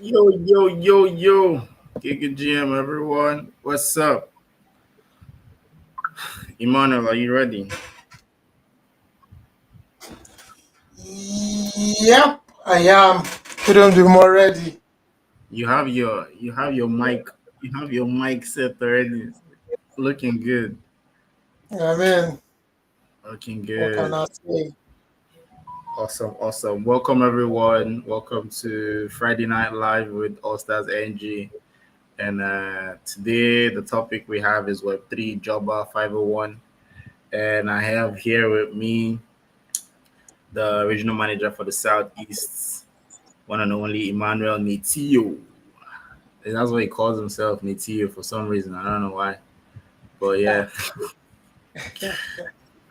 Yo, yo, yo, yo. Giga GM, everyone. What's up? Emmanuel, are you ready? Yep, I am. Couldn't be more ready. You have your mic set already. Looking good. I mean, Looking what can good. I say? Awesome, awesome. Welcome everyone. Welcome to Friday Night Live with All Stars NG. And today the topic we have is Web3 Jobber 501. And I have here with me the regional manager for the Southeast, one and only Emmanuel Nitio. And that's what he calls himself, Nitio, for some reason. I don't know why. But yeah.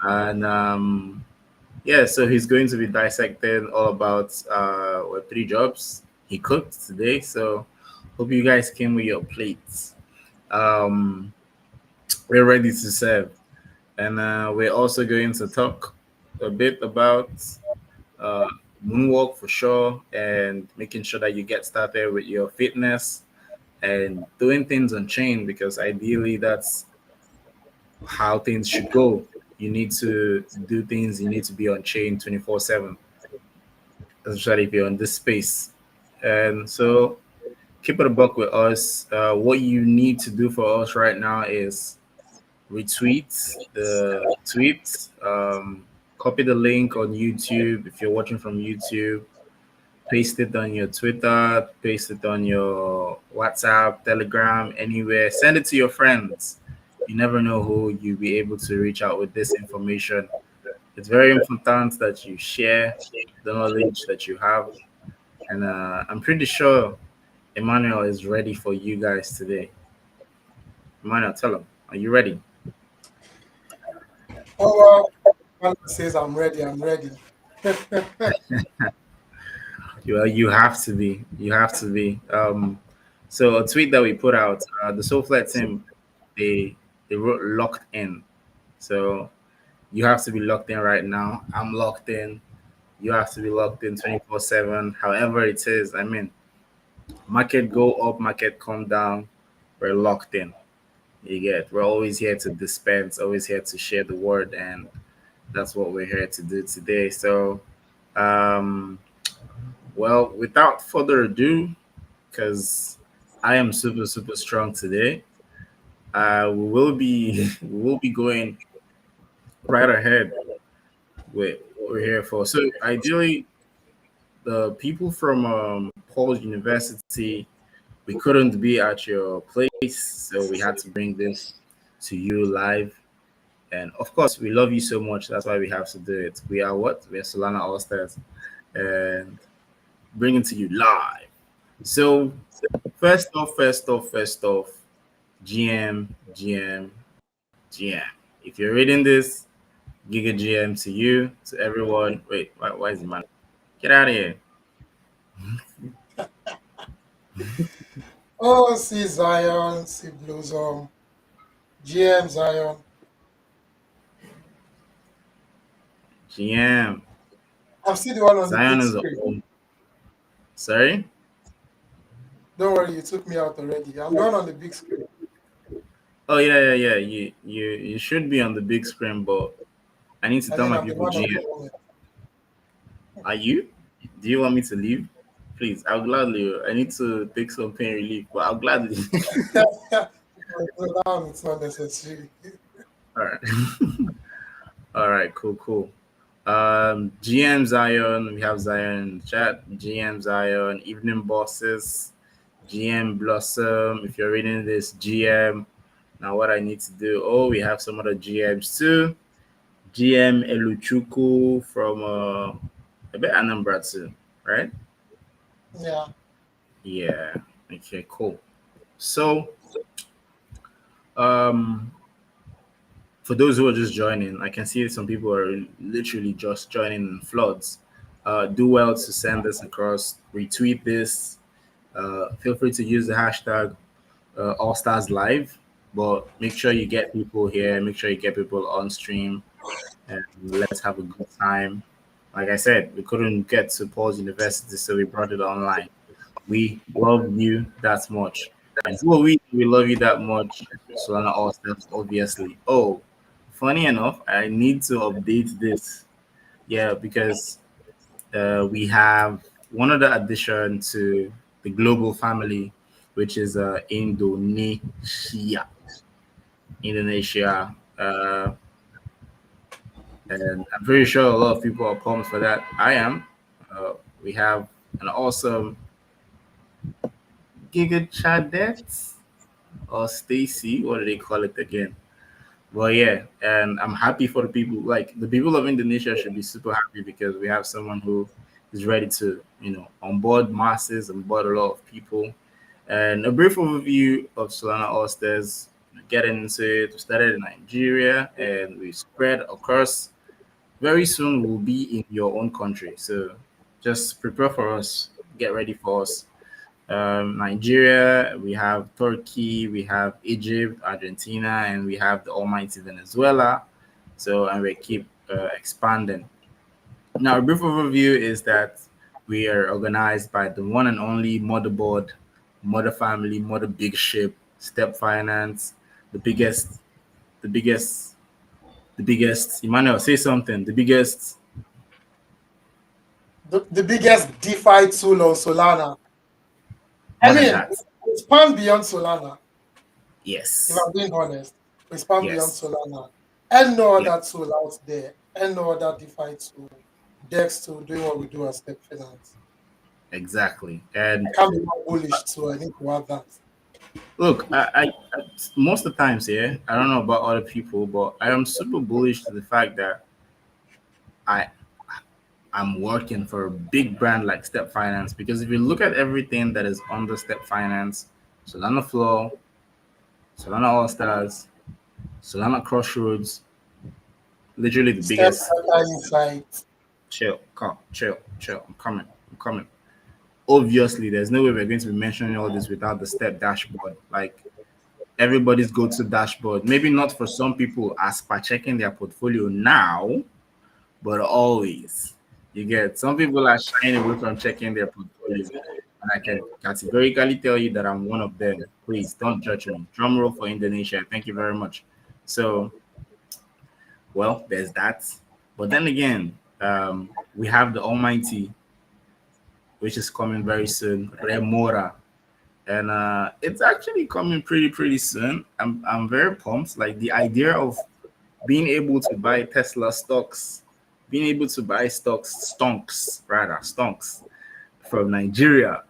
And yeah, so he's going to be dissecting all about Web3 jobs. He cooked today, so hope you guys came with your plates. Um, we're ready to serve. And we're also going to talk a bit about uh, moonwalk for sure and making sure that you get started with your fitness and doing things on chain because ideally that's how things should go. You need to do things, you need to be on chain 24/7, especially if you're on this space. And so keep it a buck with us. What you need to do for us right now is retweet the tweet, copy the link on YouTube if you're watching from YouTube, paste it on your Twitter, paste it on your WhatsApp, Telegram, anywhere. Send it to your friends. You never know who you'll be able to reach out with this information. It's very important that you share the knowledge that you have. And I'm pretty sure Emmanuel is ready for you guys today. Emmanuel, tell him, are you ready? Oh, well, says I'm ready. I'm ready. You have to be. You have to be. So a tweet that we put out, the SoFlat team, they they wrote locked in. So you have to be locked in right now. I'm locked in. You have to be locked in 24/7. However it is, I mean, market go up, market come down. We're locked in. You get. We're always here to dispense, always here to share the word, and that's what we're here to do today. So, um, well, without further ado, because I am super super strong today. We will be we will be going right ahead with what we're here for. So ideally, the people from Paul's University, we couldn't be at your place, so we had to bring this to you live. And of course, we love you so much. That's why we have to do it. We are what? We are Solana All Stars, and bringing to you live. So first off, GM. If you're reading this, Giga GM to you, to everyone. Wait, why is the man? Get out of here. Oh, see Zion, see Blossom, GM Zion. GM. I'm still the one on the Zion big is a screen. sorry? Don't worry, you took me out already. I'm the one on the big screen. Oh yeah. You should be on the big screen, but I need to I tell mean, my I'm the people man of the GM. moment. Are you? Do you want me to leave? Please, I'll gladly. I need to take some pain relief, but I'll gladly. So now it's not necessary. All right. All right. Cool. GM Zion. We have Zion in the chat. GM Zion. Evening bosses. GM Blossom. If you're reading this, GM. Now, what I need to do? Oh, we have some other GMs too. GM Eluchuku from I bet Anambra too, right? Yeah. Yeah. Okay, cool. So, um, for those who are just joining, I can see some people are literally just joining in floods. Do well to send this across, retweet this. Feel free to use the hashtag All Stars Live, but make sure you get people here. Make sure you get people on stream, and let's have a good time. Like I said, we couldn't get to Paul's University, so we brought it online. We love you that much. And who are we? We love you that much. Solana All Stars, obviously. Oh, funny enough, I need to update this. Yeah, because we have one other addition to the global family, which is Indonesia. Indonesia. And I'm pretty sure a lot of people are pumped for that. I am. We have an awesome Giga Chadette or Stacy. What do they call it again? Well, yeah, and I'm happy for the people. Like the people of Indonesia should be super happy because we have someone who is ready to, onboard masses, onboard a lot of people. And a brief overview of Solana Oysters. Getting into it, we started in Nigeria and we spread across. Very soon, we'll be in your own country. So just prepare for us. Get ready for us. Nigeria, we have Turkey, we have Egypt, Argentina, and we have the almighty Venezuela. So, and we keep expanding. Now, a brief overview is that we are organized by the one and only motherboard, mother family, mother big ship, step finance, the biggest, the biggest, the biggest. Emmanuel, say something. The biggest. The biggest DeFi tool on Solana. I More than mean, that. we span beyond Solana, if Yes. I'm being honest. We span beyond Yes. Solana. And no Yeah. other tool out there. And no other DeFi tool. Dex tool doing what we do as Step Finance. Exactly. I And can't be more bullish too. I need to have that. look, I most of the times, yeah, I don't know about other people, but I am super bullish to the fact that I I'm working for a big brand like Step Finance because if you look at everything that is under Step Finance, Solana Flow, Solana All Stars, Solana Crossroads, literally the Step biggest. Data Insight. Chill. I'm coming. Obviously, there's no way we're going to be mentioning all this without the Step dashboard. Like everybody's go-to dashboard. Maybe not for some people as per checking their portfolio now, but always. You get some people are shying away from checking their portfolio. And I can categorically tell you that I'm one of them. Please don't judge me. Drum roll for Indonesia. Thank you very much. So, well, there's that. But then again, we have the Almighty, which is coming very soon, Remora. And it's actually coming pretty soon. I'm very pumped. Like the idea of being able to buy Tesla stocks, being able to buy stonks rather stonks. from Nigeria.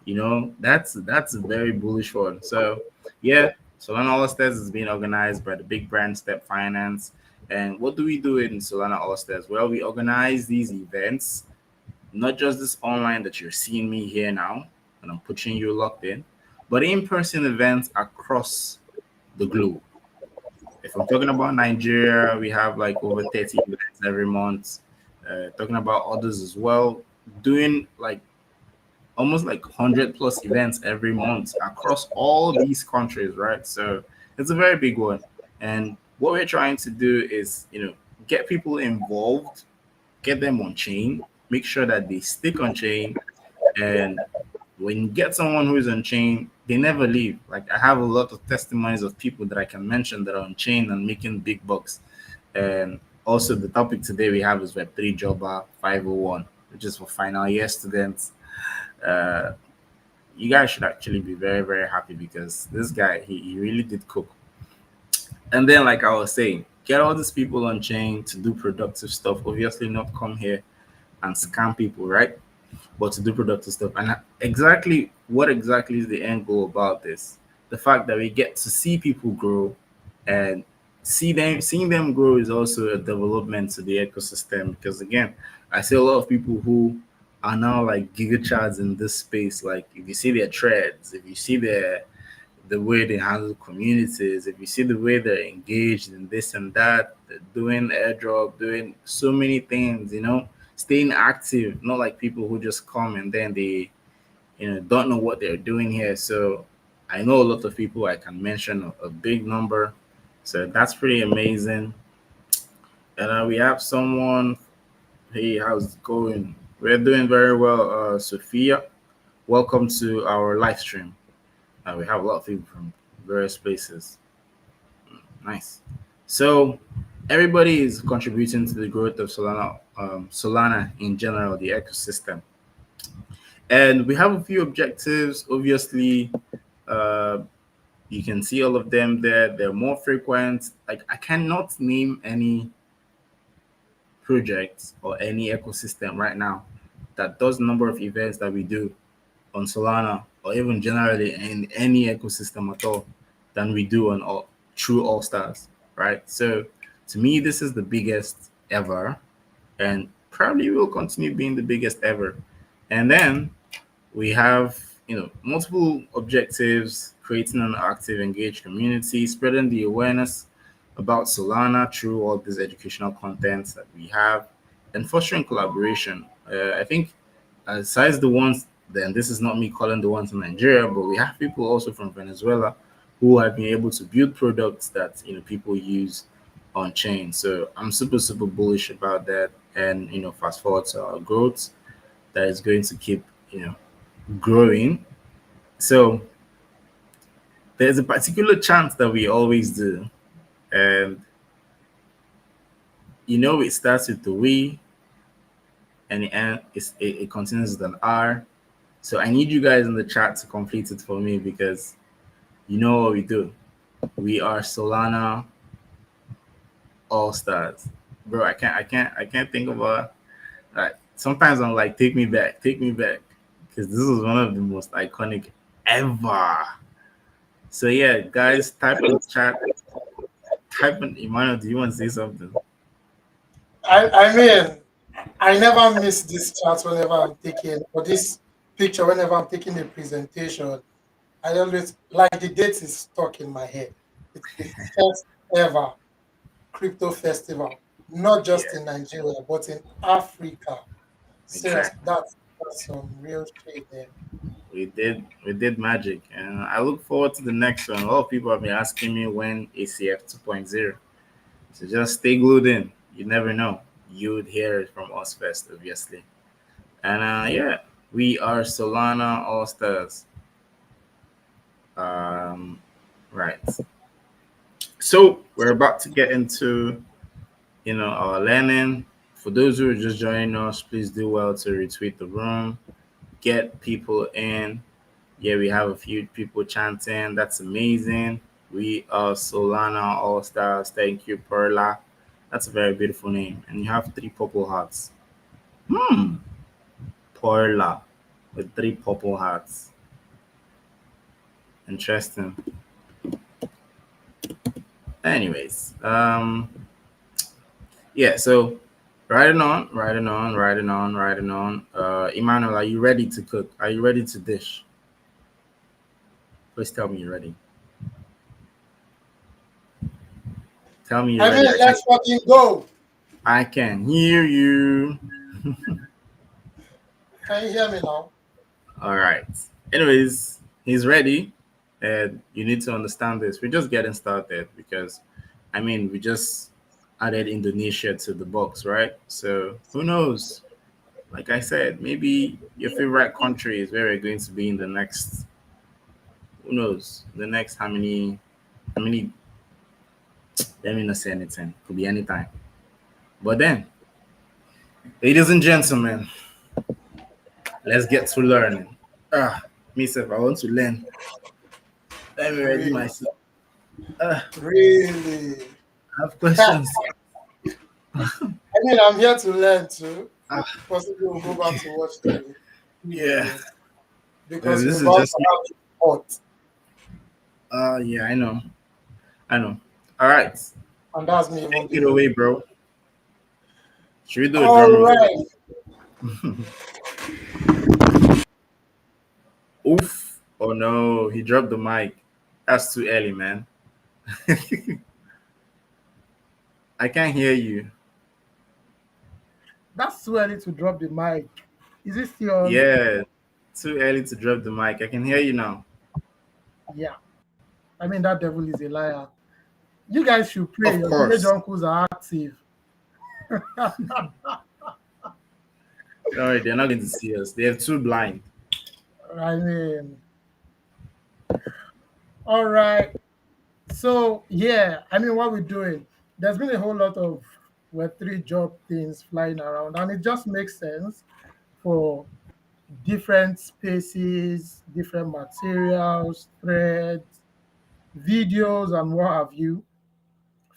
That's a very bullish one. So yeah, Solana All Stars is being organized by the big brand Step Finance. And what do we do in Solana All Stars? Well, we organize these events, not just this online that you're seeing me here now, and I'm putting you locked in, but in-person events across the globe. If I'm talking about Nigeria, we have like over 30 events every month. Talking about others as well, doing like almost like 100 plus events every month across all these countries, right? So it's a very big one. And what we're trying to do is, get people involved, get them on chain, make sure that they stick on chain. And when you get someone who is on chain, they never leave. Like I have a lot of testimonies of people that I can mention that are on chain and making big bucks. And also the topic today we have is Web3 Jobber 501, which is for final year students. Uh, you guys should actually be very, very happy because this guy, he really did cook. And then, like I was saying, get all these people on chain to do productive stuff. Obviously, not come here and scam people, right? But to do productive stuff. And exactly what exactly is the end goal about this? The fact that we get to see people grow and seeing them grow is also a development to the ecosystem. Because again, I see a lot of people who are now like gigachads in this space. Like if you see their threads, if you see the way they handle communities, if you see the way they're engaged in this and that, they're doing airdrop, doing so many things, staying active, not like people who just come and then they, don't know what they're doing here. So I know a lot of people, I can mention a big number. So that's pretty amazing. And we have someone, hey, how's it going? We're doing very well, Sophia. Welcome to our live stream. We have a lot of people from various places. Nice. So everybody is contributing to the growth of Solana in general, the ecosystem. And we have a few objectives. Obviously, uh, you can see all of them there. They're more frequent. Like I cannot name any project or any ecosystem right now that does the number of events that we do on Solana or even generally in any ecosystem at all than we do on all true All Stars, right? So to me, this is the biggest ever, and probably will continue being the biggest ever. And then we have multiple objectives: creating an active, engaged community, spreading the awareness about Solana through all this educational content that we have, and fostering collaboration. I think besides the ones, then this is not me calling the ones in Nigeria, but we have people also from Venezuela who have been able to build products that people use on chain. So I'm super super bullish about that, and fast forward to our growth that is going to keep growing. So there's a particular chant that we always do, and it starts with the we, and it continues with an R. So I need you guys in the chat to complete it for me because you know what we do. We are Solana All Stars, bro. I can't think of a. Like sometimes I'm like, take me back, because this is one of the most iconic ever. So yeah, guys, type in the chat. Type in Emmanuel. Do you want to say something? I mean, I never miss this chat whenever I'm taking, or this picture whenever I'm taking a presentation. I always like the date is stuck in my head. It's the first ever crypto festival, not just Yeah, in Nigeria, but in Africa. Serious, exactly. that's some real shit there. We did magic, and I look forward to the next one. A lot of people have been asking me when ACF 2.0. So just stay glued in. You never know. You would hear it from us first, obviously. And yeah, we are Solana All Stars. Um, right. So we're about to get into our learning. For those who are just joining us, please do well to retweet the room, get people in. Yeah, we have a few people chanting. That's amazing. We are Solana All Stars. Thank you, Perla. That's a very beautiful name. And you have three purple hearts. Hmm. Perla. with three purple hats. Interesting. Anyways, yeah. So riding on, riding on, riding on, riding on. Emmanuel, are you ready to cook? Are you ready to dish? Please tell me you're ready. Tell me you're I mean, ready. I can let's fucking go. I can hear you. Can you hear me now? All right. Anyways, he's ready. And you need to understand this. We're just getting started because, I mean, we just added Indonesia to the box, right? So who knows? Like I said, maybe your favorite country is where we're going to be in the next, who knows, the next how many, let me not say anything. Could be anytime. But then, ladies and gentlemen, let's get to learning. Ah, myself, I want to learn. Let me ready Really, myself. Ah, really. I have I questions. mean, I'm here to learn too. Ah, Possibly we'll go back to watch the yeah. videos because you're This is about just to have it hot, yeah, I know. I know. All right. and that's me even Take it beginning. away, bro. Should we do a All drum roll? right. Oof. Oh no, he dropped the mic. That's too early, man. I can't hear you. That's too early to drop the mic. Is it still on? Yeah, too early to drop the mic. I can hear you now. Yeah. I mean, that devil is a liar. You guys should pray. Of Your village course. uncles are active. All right, they're not going to see us. They're too blind. I mean, all right. So, yeah, I mean, what we're doing, there's been a whole lot of Web3 job things flying around, and it just makes sense for different spaces, different materials, threads, videos, and what have you,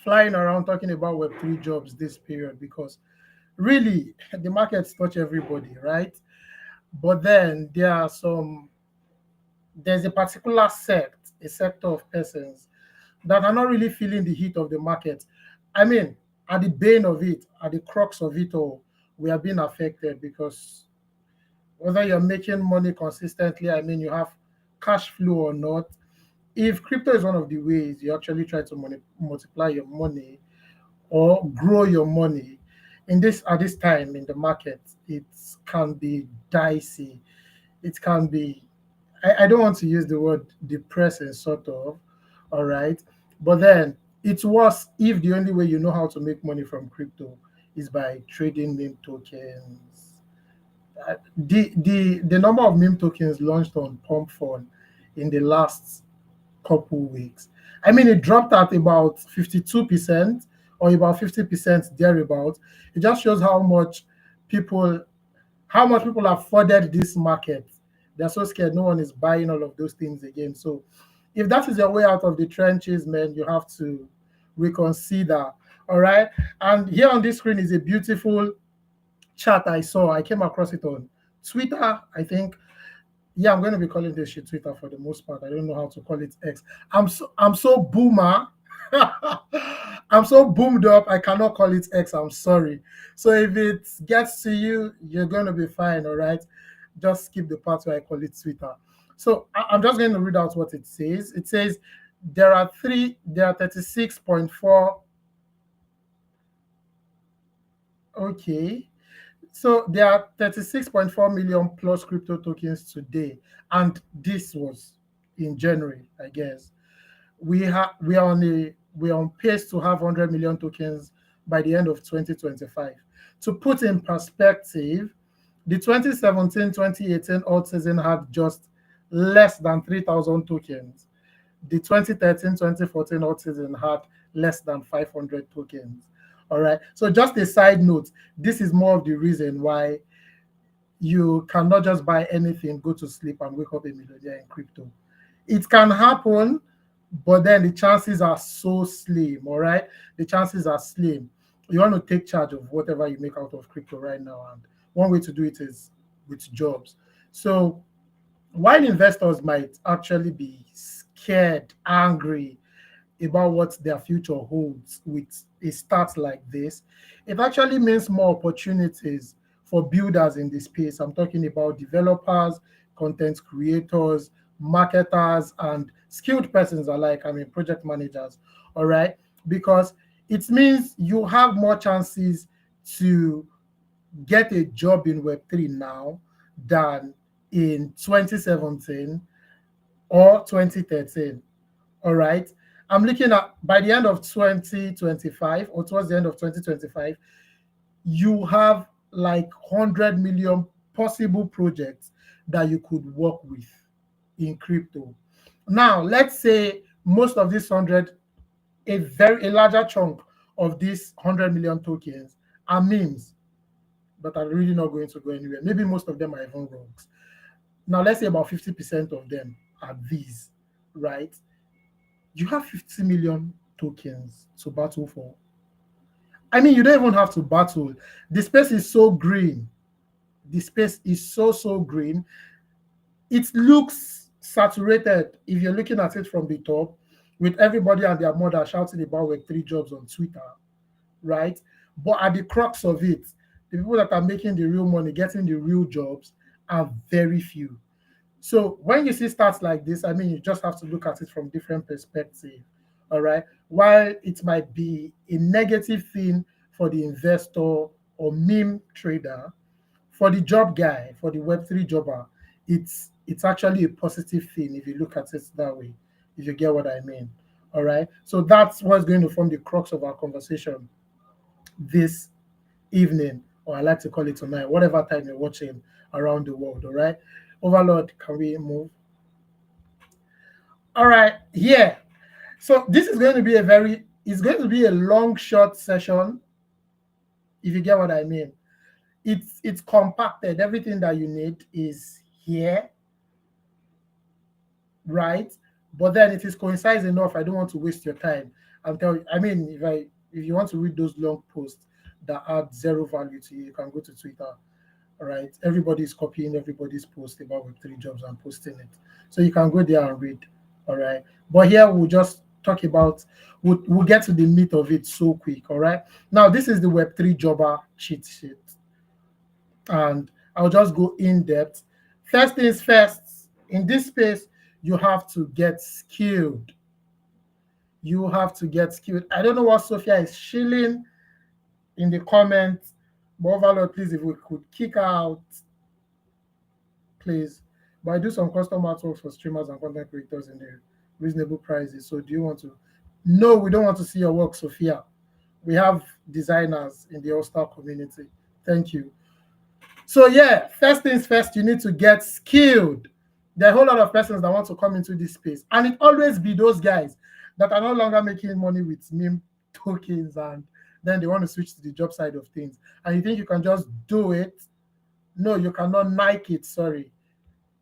flying around talking about Web3 jobs this period because really the markets touch everybody, right? But then there's a particular a sector of persons that are not really feeling the heat of the market. I mean, at the bane of it, at the crux of it all, we are being affected because whether you're making money consistently, I mean, you have cash flow or not. If crypto is one of the ways you actually try to multiply your money or grow your money in this at this time in the market, it can be dicey. It can be, I don't want to use the word depressing, sort of, all right, but then it's worse if the only way you know how to make money from crypto is by trading meme tokens. The number of meme tokens launched on pump fund in the last couple weeks. I mean, it dropped at about 52% or about 50% thereabout. It just shows people how much people have flooded this market. They're so scared no one is buying all of those things again. So if that is your way out of the trenches, man, you have to reconsider. All right. And here on this screen is a beautiful chart I saw. I came across it on Twitter, I think. Yeah, I'm going to be calling this shit Twitter for the most part. I don't know how to call it X. I'm so boomer. I'm so boomed up. I cannot call it X. I'm sorry. So if it gets to you, you're going to be fine. All right. Just skip the part where I call it Twitter. So I'm just going to read out what it says. It says there are 36.4. Okay. So there are 36.4 million plus crypto tokens today, and this was in January, I guess. We are on pace to have 100 million tokens by the end of 2025. To put in perspective, the 2017-2018 alt season had just less than 3,000 tokens. The 2013-2014 alt season had less than 500 tokens. All right. So just a side note, this is more of the reason why you cannot just buy anything, go to sleep, and wake up a millionaire in crypto. It can happen, but then the chances are so slim. All right. The chances are slim. You want to take charge of whatever you make out of crypto right now. And one way to do it is with jobs. So while investors might actually be scared, angry about what their future holds with a start like this, it actually means more opportunities for builders in the space. I'm talking about developers, content creators, marketers, and skilled persons alike. I mean, project managers. All right. Because it means you have more chances to get a job in Web3 now than in 2017 or 2013. All right. I'm looking at by the end of 2025 or towards the end of 2025, you have like 100 million possible projects that you could work with in crypto. Now, let's say most of these 100, a larger chunk of these 100 million tokens are memes, but are really not going to go anywhere. Maybe most of them are even rogues. Now, let's say about 50% of them are these, right? You have 50 million tokens to battle for. I mean, you don't even have to battle. The space is so green. The space is so green. It looks saturated if you're looking at it from the top, with everybody and their mother shouting about Web3 jobs on Twitter, right? But at the crux of it, the people that are making the real money, getting the real jobs, are very few. So when you see stats like this, I mean, you just have to look at it from different perspectives. All right. While it might be a negative thing for the investor or meme trader, for the job guy, for the Web3 jobber, it's actually a positive thing if you look at it that way, if you get what I mean. All right. So that's what's going to form the crux of our conversation this evening, or I like to call it tonight, whatever time you're watching around the world. All right. Overlord, can we move? All right. Yeah. So this is going to be it's going to be a long, short session, if you get what I mean. It's compacted. Everything that you need is here, right? But then it is concise enough. I don't want to waste your time. I mean, if you want to read those long posts that add zero value to you, you can go to Twitter. All right. Everybody's copying everybody's post about Web3 jobs and posting it. So you can go there and read. All right. But here we'll just talk about, we'll get to the meat of it so quick. All right. Now, this is the Web3 jobber cheat sheet. And I'll just go in depth. First things first, in this space, you have to get skilled. You have to get skilled. I don't know what Sophia is shilling in the comments, but Overlord, please, if we could kick out, please. But I do some custom artworks for streamers and content creators in the reasonable prices. So do you want to? No, we don't want to see your work, Sophia. We have designers in the All-Star community. Thank you. So yeah, first things first, you need to get skilled. There are a whole lot of persons that want to come into this space, and it always be those guys that are no longer making money with meme tokens, and then they want to switch to the job side of things. And you think you can just do it? No, you cannot Nike it. Sorry,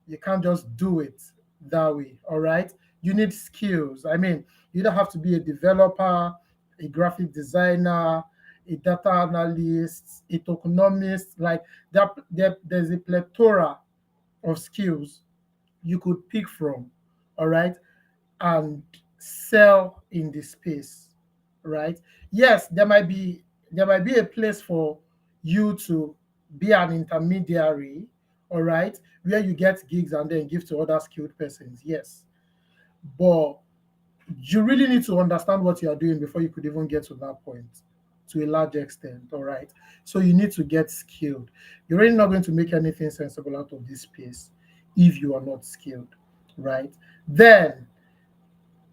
you can't just do it that way. All right, you need skills. I mean, you don't have to be a developer, a graphic designer, a data analyst, a tokenomist. Like there's a plethora of skills you could pick from, all right, and sell in the space, right? Yes, there might be a place for you to be an intermediary, all right, where you get gigs and then give to other skilled persons. Yes, but you really need to understand what you are doing before you could even get to that point, to a large extent. All right. So you need to get skilled. You're really not going to make anything sensible out of this space if you are not skilled, right? Then,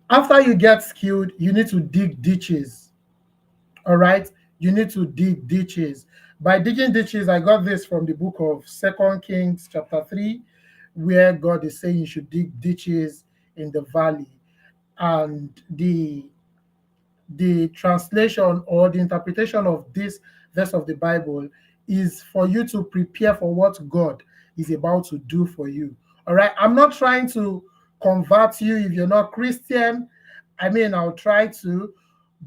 after you get skilled, you need to dig ditches. All right. You need to dig ditches. By digging ditches, I got this from the book of Second Kings, chapter 3, where God is saying you should dig ditches in the valley. And the translation or the interpretation of this verse of the Bible is for you to prepare for what God is about to do for you. All right. I'm not trying to convert you if you're not Christian. I mean, I'll try to,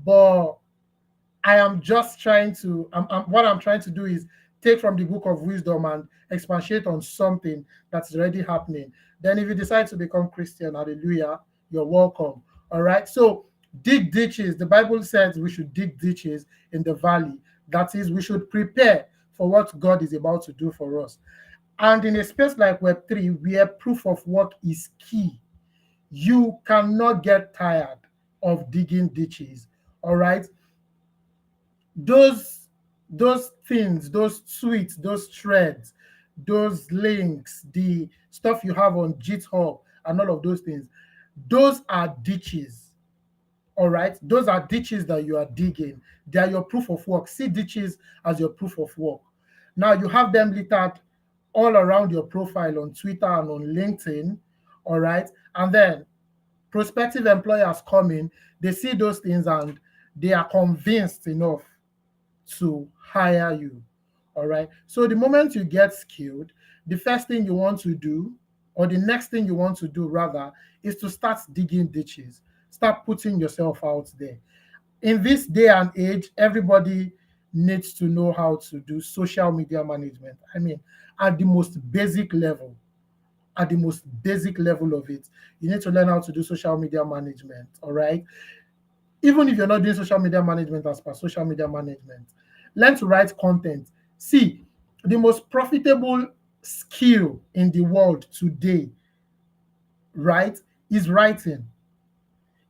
but I am just trying to, what I'm trying to do is take from the book of wisdom and expatiate on something that's already happening. Then if you decide to become Christian, hallelujah, you're welcome. All right. So dig ditches. The Bible says we should dig ditches in the valley. That is, we should prepare for what God is about to do for us. And in a space like Web3, where proof of work is key, you cannot get tired of digging ditches. All right. Those things, those tweets, those threads, those links, the stuff you have on GitHub, and all of those things, those are ditches. All right, those are ditches that you are digging. They are your proof of work. See ditches as your proof of work. Now you have them littered all around your profile on Twitter and on LinkedIn. All right, and then prospective employers come in, they see those things and they are convinced enough to hire you. All right. So the moment you get skilled, the first thing you want to do, or the next thing you want to do rather, is to start digging ditches. Start putting yourself out there. In this day and age, everybody needs to know how to do social media management. I mean, at the most basic level, at the most basic level of it, you need to learn how to do social media management. All right. Even if you're not doing social media management as per social media management, learn to write content. See, the most profitable skill in the world today, right, is writing.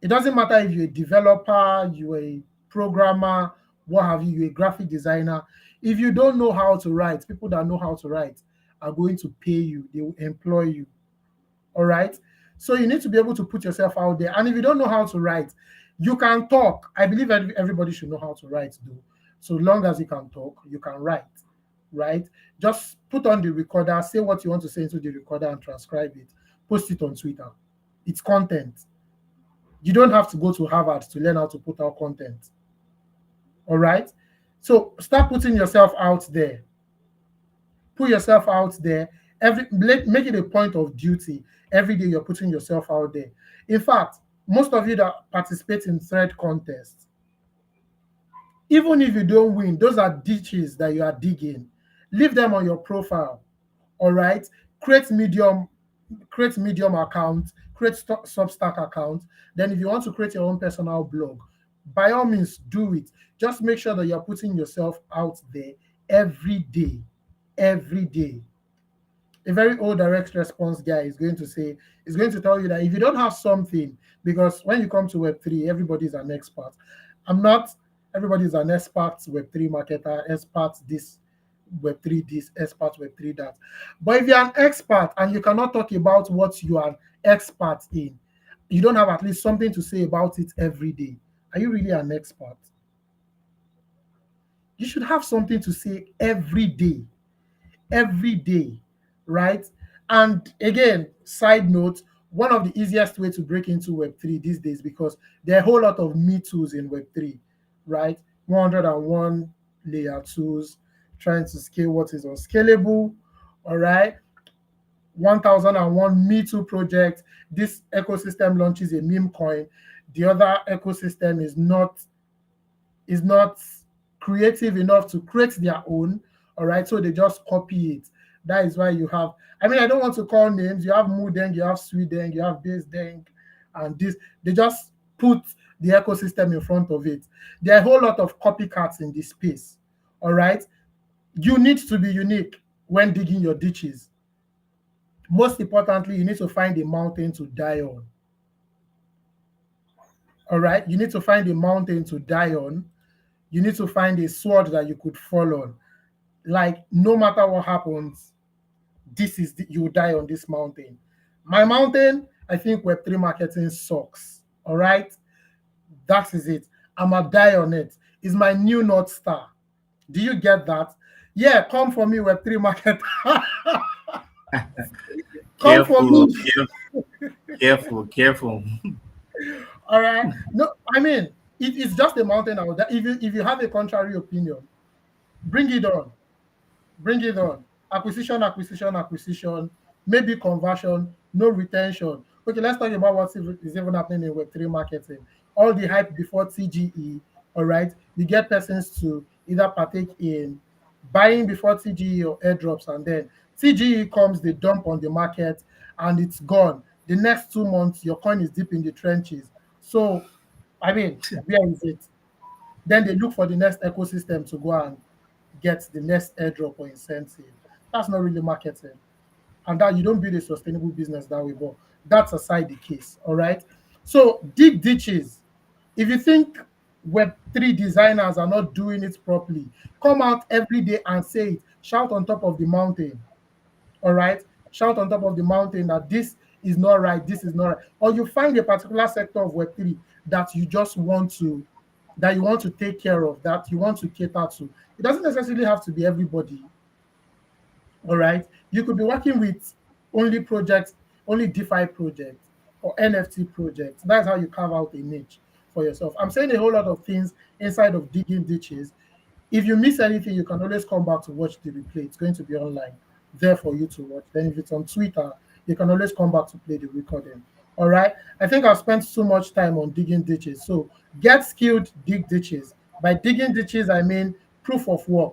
It doesn't matter if you're a developer, you're a programmer, what have you, you're a graphic designer. If you don't know how to write, people that know how to write are going to pay you, they will employ you. All right. So you need to be able to put yourself out there. And if you don't know how to write, you can talk. I believe everybody should know how to write, though. So long as you can talk, you can write, right? Just put on the recorder, say what you want to say into the recorder and transcribe it. Post it on Twitter. It's content. You don't have to go to Harvard to learn how to put out content. All right? So start putting yourself out there. Put yourself out there. Make it a point of duty. Every day you're putting yourself out there. In fact, most of you that participate in thread contests, even if you don't win, those are ditches that you are digging. Leave them on your profile. All right. Create Medium account, create Substack account. Then if you want to create your own personal blog, by all means do it. Just make sure that you're putting yourself out there every day. Every day. A very old direct response guy is going to tell you that if you don't have something, because when you come to Web3, everybody's an expert. I'm not. Everybody's an expert Web3 marketer, expert this, Web3 this, expert Web3 that. But if you're an expert and you cannot talk about what you are an expert in, you don't have at least something to say about it every day. Are you really an expert? You should have something to say every day. Every day, right? And again, side note, one of the easiest way to break into Web3 these days, because there are a whole lot of Me Tools in Web3, right? 101 layer tools, trying to scale what is unscalable, all right? 1001 Me Too project. This ecosystem launches a meme coin. The other ecosystem is not creative enough to create their own. All right, so they just copy it. That is why you have, I mean, I don't want to call names. You have Moodeng, you have Swedeng, you have Basedeng, and this. They just put the ecosystem in front of it. There are a whole lot of copycats in this space. All right, you need to be unique when digging your ditches. Most importantly, you need to find a mountain to die on. All right, you need to find a mountain to die on. You need to find a sword that you could fall on. Like, no matter what happens, you will die on this mountain. My mountain, I think Web3 marketing sucks. All right, that is it. I'm gonna die on it. It's my new North Star. Do you get that? Yeah, come for me, Web3 market. Come for Careful, me. careful. All right. No, I mean, it's just a mountain out there. If you have a contrary opinion, bring it on. Bring it on. Acquisition, maybe conversion, no retention. Okay, let's talk about what is even happening in Web3 marketing. All the hype before TGE, all right? You get persons to either partake in buying before TGE or airdrops, and then TGE comes, they dump on the market, and it's gone. The next 2 months, your coin is deep in the trenches. So, I mean, where is it? Then they look for the next ecosystem to go and get the next airdrop or incentive. That's not really marketing. And that you don't build a sustainable business that way. But that's aside the case. All right. So dig ditches. If you think Web3 designers are not doing it properly, come out every day and say it. Shout on top of the mountain. All right. Shout on top of the mountain that this is not right, this is not right. Or you find a particular sector of Web3 that you just want to that you want to take care of, that you want to cater to. It doesn't necessarily have to be everybody. All right. You could be working with only projects, only DeFi projects or NFT projects. That's how you carve out a niche for yourself. I'm saying a whole lot of things inside of digging ditches. If you miss anything, you can always come back to watch the replay. It's going to be online there for you to watch. Then if it's on Twitter, you can always come back to play the recording. All right. I think I've spent so much time on digging ditches. So get skilled, dig ditches. By digging ditches, I mean proof of work.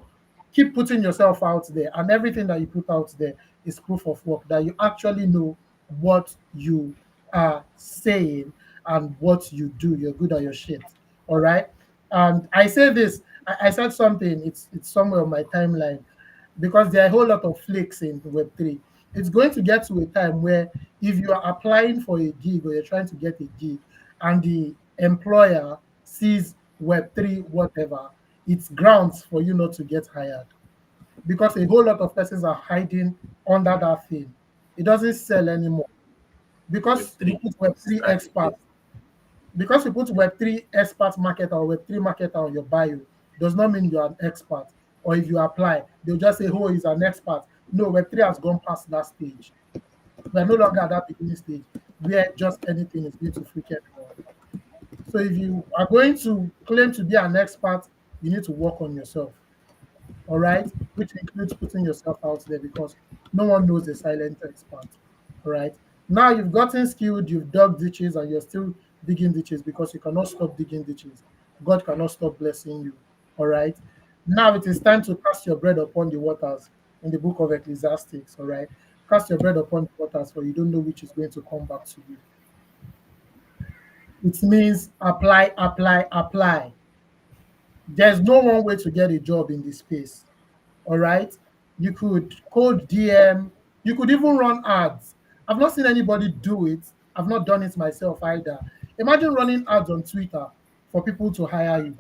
Keep putting yourself out there, and everything that you put out there is proof of work that you actually know what you are saying and what you do. You're good at your shit. All right. And I say this, I said something, it's somewhere on my timeline because there are a whole lot of flakes in Web3. It's going to get to a time where if you are applying for a gig or you're trying to get a gig and the employer sees Web3, whatever, it's grounds for you not to get hired because a whole lot of persons are hiding under that thing. It doesn't sell anymore With because you three put Web3 expert, strategies. because you put Web3 expert marketer or Web3 marketer on your bio does not mean you're an expert. Or if you apply, they'll just say, oh, he's an expert. No, Web3 has gone past that stage. We're no longer at that beginning stage where just anything is going to freak everyone. So if you are going to claim to be an expert, you need to work on yourself. All right, which includes putting yourself out there because no one knows a silent expert. All right, now you've gotten skilled, you've dug ditches, and you're still digging ditches because you cannot stop digging ditches. God cannot stop blessing you. All right, now it is time to cast your bread upon the waters in the book of Ecclesiastes. All right, cast your bread upon the waters, for you don't know which is going to come back to you. It means apply, apply, apply. There's no one way to get a job in this space. All right. You could code DM, you could even run ads. I've not seen anybody do it. I've not done it myself either. Imagine running ads on Twitter for people to hire you.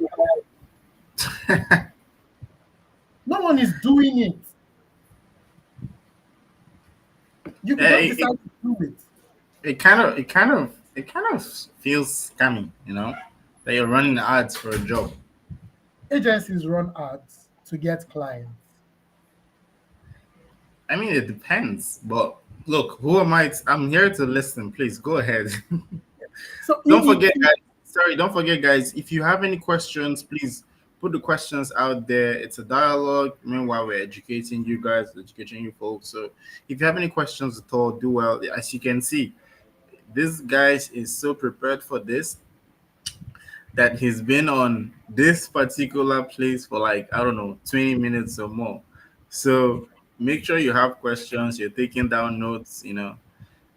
No one is doing it. You could just it, decide to do it. it kind of feels scammy, that you're running ads for a job. Agencies run ads to get clients. I mean, it depends, but look, who am I? I'm here to listen. Please go ahead. So Don't forget, guys. Sorry, don't forget, guys. If you have any questions, please put the questions out there. It's a dialogue. Meanwhile, we're educating you guys, educating you folks. So, if you have any questions at all, do well. As you can see, this guy is so prepared for this that he's been on this particular place for like, I don't know, 20 minutes or more. So make sure you have questions, you're taking down notes,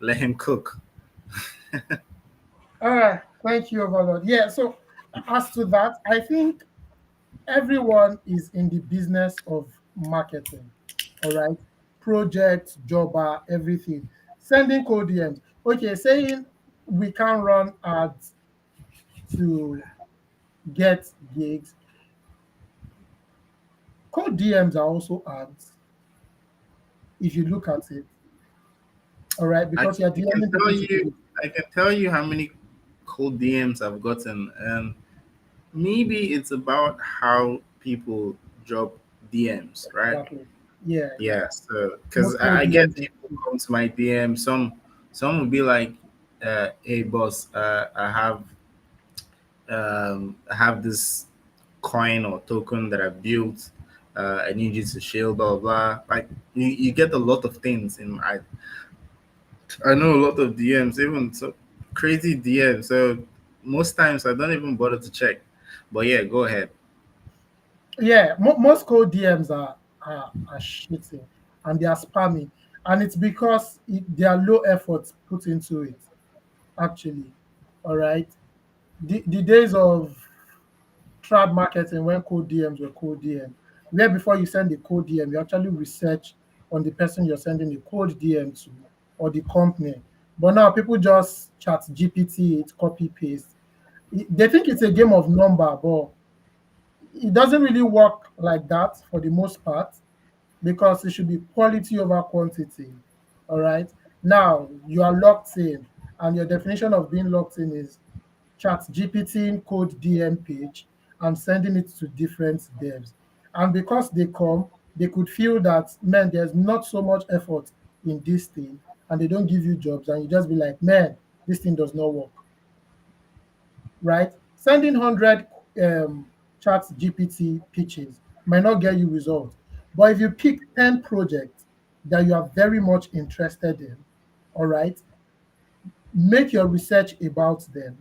let him cook. thank you, Overlord. Yeah, so as to that, I think everyone is in the business of marketing. All right. Projects, jobber, everything. Sending code DMs. Okay, saying we can run ads to get gigs. Code DMs are also ads if you look at it. All right, I, because you're Yeah. I can DMing tell people to you, do I can tell you how many cold DMs I've gotten, and maybe it's about how people drop DMs, right? exactly. Yeah, yeah. Yeah, so because Most code I get DMs people come to my DM, some will be like, "Hey, boss, I have this coin or token that I built. I need you to shield, blah blah blah." Like you get a lot of things in. I know a lot of DMs, even so crazy DMs. So most times I don't even bother to check. But yeah, go ahead. yeah, most code DMs are are shitting and they are spamming, and it's because there are low efforts put into it. Actually, all right. The days of trad marketing when cold DMs were cold DM, where before you send a cold DM, you actually research on the person you're sending a cold DM to or the company. But now people just chat GPT it, copy paste. They think it's a game of number, but it doesn't really work like that for the most part because it should be quality over quantity. All right. Now you are locked in, and your definition of being locked in is chat GPT code DM page and sending it to different devs. And because they come, they could feel that, man, there's not so much effort in this thing, and they don't give you jobs, and you just be like, man, this thing does not work, right? Sending 100 chat GPT pitches might not get you results. But if you pick 10 projects that you are very much interested in, all right, make your research about them,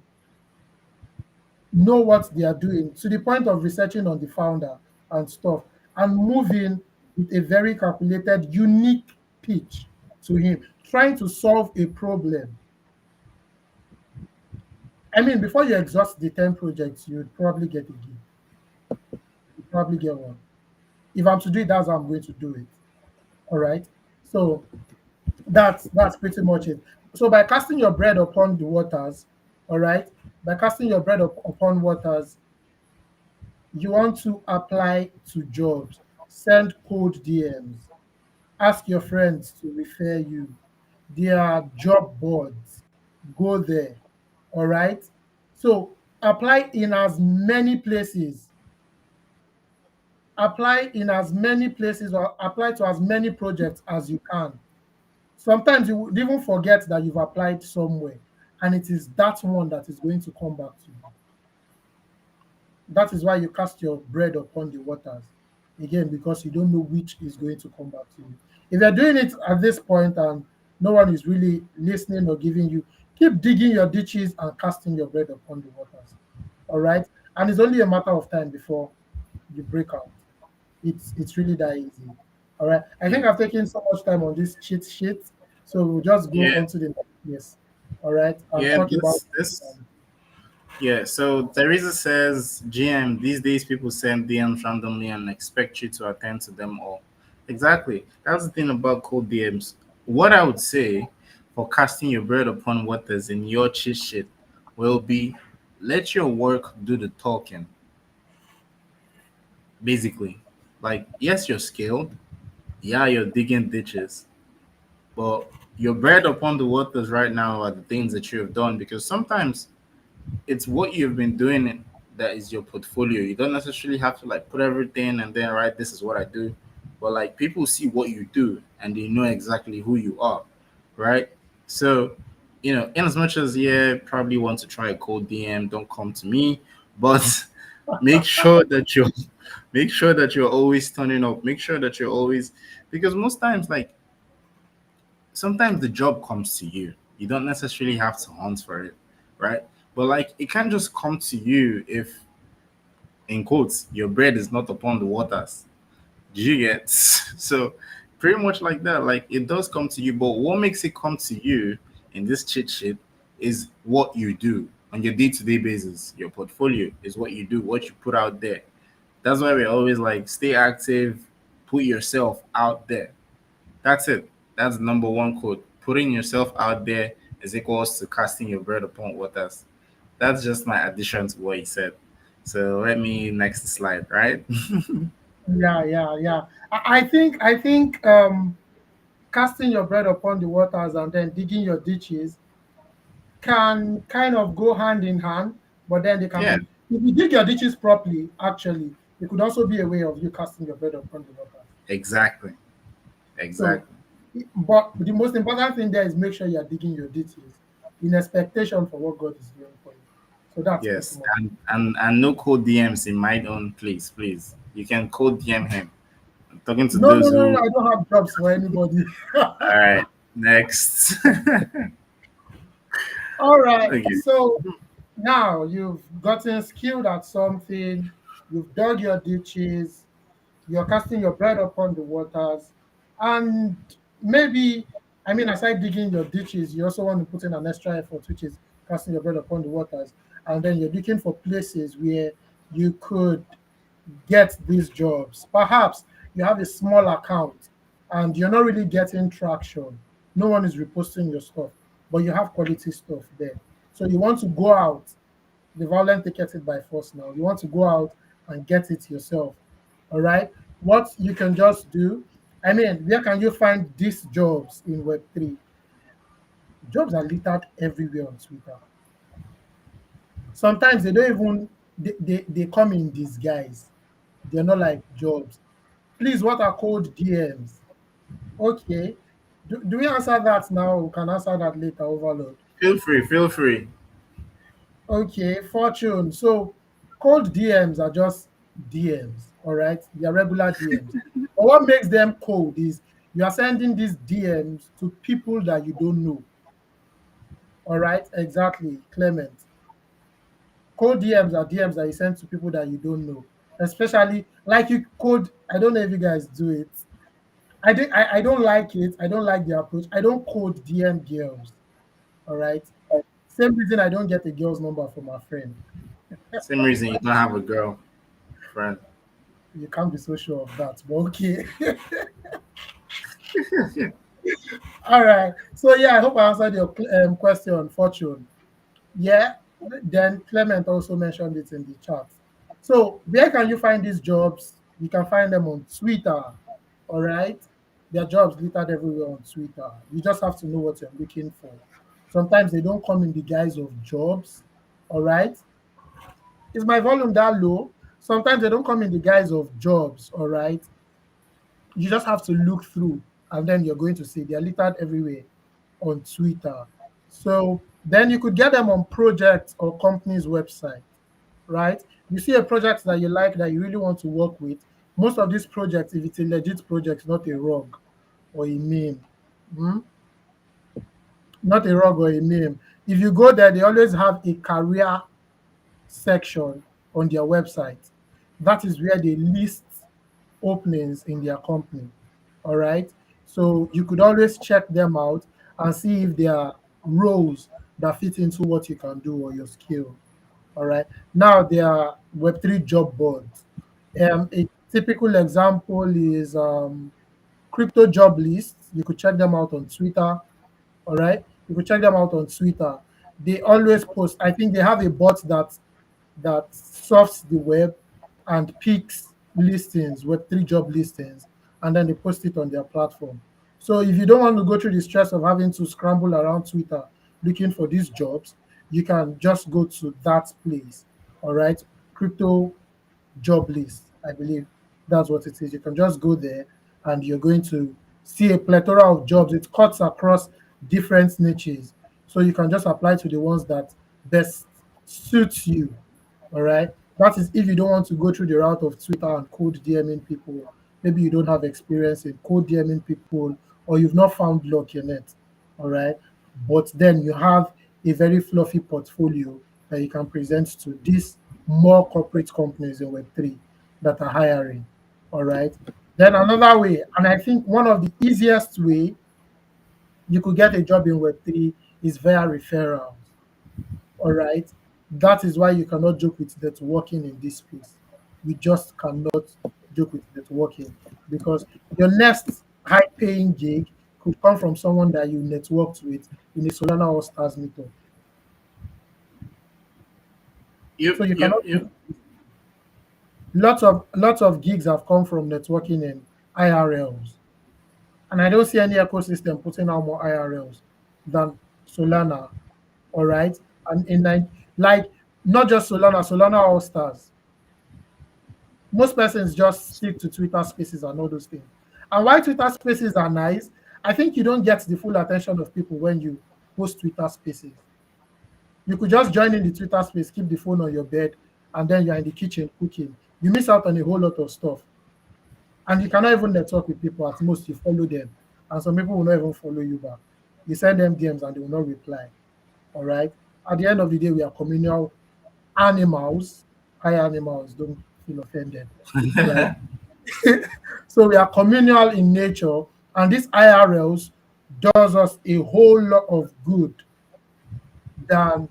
know what they are doing to the point of researching on the founder and stuff, and move in with a very calculated, unique pitch to him, trying to solve a problem. I mean, before you exhaust the 10 projects, you'd probably get a gig. You probably get one. If I'm to do it, that's how I'm going to do it. All right. So that's pretty much it. So by casting your bread upon the waters, all right, by casting your bread upon waters, you want to apply to jobs, send cold DMs, ask your friends to refer you. There are job boards. Go there. All right. So apply in as many places. Apply in as many places or apply to as many projects as you can. Sometimes you would even forget that you've applied somewhere, and it is that one that is going to come back to you. That is why you cast your bread upon the waters. Again, because you don't know which is going to come back to you. If you're doing it at this point and no one is really listening or giving you, keep digging your ditches and casting your bread upon the waters. All right. And it's only a matter of time before you break out. It's really that easy. All right. I Yeah. think I've taken so much time on this cheat sheet. So we'll just go Yeah. on to the next place. All right. And Yeah. talk about This. Yeah. So Teresa says, GM, these days people send DMs randomly and expect you to attend to them all. Exactly. That's the thing about cold DMs. What I would say for casting your bread upon what is in your cheat sheet will be let your work do the talking, basically. Like, yes, you're skilled. Yeah, you're digging ditches. But your bread upon the waters right now are the things that you have done because sometimes it's what you've been doing that is your portfolio. You don't necessarily have to like put everything and then write this is what I do. But like people see what you do and they know exactly who you are, right? So, in as much as yeah, probably want to try a cold DM, don't come to me, but make sure that you're make sure that you're always turning up. Make sure that you're always because most times like sometimes the job comes to you. You don't necessarily have to hunt for it, right? But like it can't just come to you if, in quotes, your bread is not upon the waters. Do you get? So pretty much like that. Like it does come to you, but what makes it come to you in this cheat sheet is what you do on your day-to-day basis. Your portfolio is what you do, what you put out there. That's why we always like stay active, put yourself out there. That's it. That's the number one quote. Putting yourself out there is equals to casting your bread upon waters. That's just my addition to what he said. So let me next slide, right? yeah, yeah, yeah. I think casting your bread upon the waters and then digging your ditches can kind of go hand in hand, but then they can Yeah, be if you dig your ditches properly, actually, it could also be a way of you casting your bread upon the waters. exactly. So Exactly. but the most important thing there is make sure you're digging your ditches in expectation for what God is doing for you. So that's pretty Yes. much it. And no code DMs in my own place, please. You can code DM him. I'm talking to No, no, those no, no, who I don't have jobs for anybody. all right, next. All right. Okay. So now you've gotten skilled at something, you've dug your ditches, You're casting your bread upon the waters, and maybe, I mean, aside digging your ditches, you also want to put in an extra effort, which is casting your bread upon the waters. And then you're looking for places where you could get these jobs. Perhaps you have a small account and you're not really getting traction. No one is reposting your stuff, but you have quality stuff there. So you want to go out, the violent take it by force now. You want to go out and get it yourself. All right. What you can just do, I mean, where can you find these jobs in Web3? Jobs are littered everywhere on Twitter. Sometimes they don't even they come in disguise. They're not like jobs. Please, what are called DMs? Okay. Do we answer that now? We can answer that later, Overload. Feel free, feel free. Okay, Fortune. So cold DMs are just DMs, all right? They are regular DMs. But what makes them cold is you are sending these DMs to people that you don't know. All right, exactly, Clement. Cold DMs are DMs that you send to people that you don't know. Especially like you could, I don't know if you guys do it. I don't like it. I don't like the approach. I don't cold DM girls. All right. Same reason I don't get a girl's number from a friend. Same reason you don't have a girl friend. You can't be so sure of that, but okay. All right. So yeah, I hope I answered your question, Fortune. Yeah. Then Clement also mentioned it in the chat. So where can you find these jobs? You can find them on Twitter. All right. There are jobs littered everywhere on Twitter. You just have to know what you're looking for. Sometimes they don't come in the guise of jobs. All right. Is my volume that low? Sometimes they don't come in the guise of jobs. All right. You just have to look through and then you're going to see they're littered everywhere on Twitter. So then you could get them on projects or companies' website, right? You see a project that you like that you really want to work with. Most of these projects, if it's a legit project, not a rug or a meme, hmm? Not a rug or a meme. If you go there, they always have a career section on their website. That is where they list openings in their company. All right. So you could always check them out and see if there are roles that fit into what you can do or your skill. All right. Now there are Web3 job boards. A typical example is crypto job lists. You could check them out on Twitter. All right. You could check them out on Twitter. They always post. I think they have a bot that surfs the web and picks listings, Web3 job listings, and then they post it on their platform. So if you don't want to go through the stress of having to scramble around Twitter looking for these jobs, you can just go to that place. All right. Crypto job list, I believe that's what it is. You can just go there and you're going to see a plethora of jobs. It cuts across different niches. So you can just apply to the ones that best suits you. All right. That is if you don't want to go through the route of Twitter and cold DMing people. Maybe you don't have experience in cold DMing people or you've not found luck in it. All right. But then you have a very fluffy portfolio that you can present to these more corporate companies in Web3 that are hiring. All right. Then another way, and I think one of the easiest way you could get a job in Web3 is via referrals. All right. That is why you cannot joke with networking in this space. You just cannot joke with networking because your next high paying gig could come from someone that you networked with in a Solana All Stars meetup. So you cannot. You. Lots of gigs have come from networking in IRLs, and I don't see any ecosystem putting out more IRLs than Solana. All right, and like not just Solana, Solana All Stars. Most persons just stick to Twitter Spaces and all those things. And why Twitter Spaces are nice, I think you don't get the full attention of people when you post Twitter Spaces. You could just join in the Twitter space, keep the phone on your bed, and then you're in the kitchen cooking. You miss out on a whole lot of stuff. And you cannot even network with people. At most, you follow them. And some people will not even follow you back. You send them DMs and they will not reply. All right. At the end of the day, we are communal animals. High animals, don't feel offended. All right. So we are communal in nature, and these IRLs does us a whole lot of good than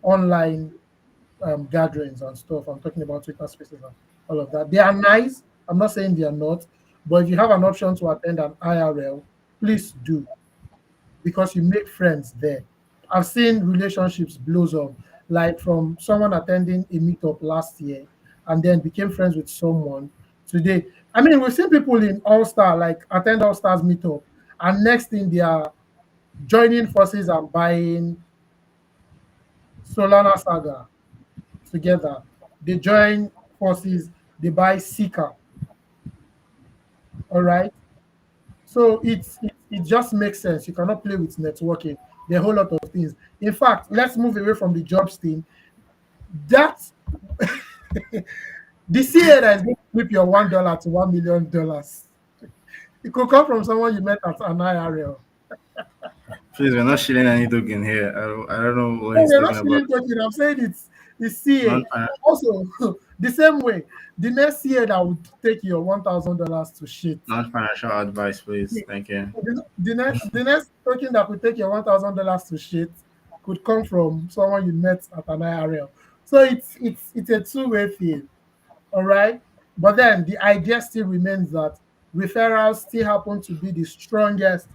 online gatherings and stuff. I'm talking about Twitter Spaces and all of that. They are nice. I'm not saying they are not, but if you have an option to attend an IRL, please do, because you make friends there. I've seen relationships blossom, like from someone attending a meetup last year and then became friends with someone today. I mean, we've seen people in All Star like attend All Stars meetup, and next thing they are joining forces and buying Solana Saga together. They join forces, they buy Seeker. All right. So it just makes sense. You cannot play with networking. There are a whole lot of things. In fact, let's move away from the jobs thing. That the CA that is going to flip your $1 to $1 million. It could come from someone you met at an IRL. Please, we're not shilling any token here. I don't know what No, he's we're not talking about. stealing token. I'm saying it's CA. Non Also, the same way, the next CA that would take your $1,000 to shit. non financial advice, please. Thank you. The next token that could take your $1,000 to shit could come from someone you met at an IRL. So it's a two-way thing, all right. But then the idea still remains that referrals still happen to be the strongest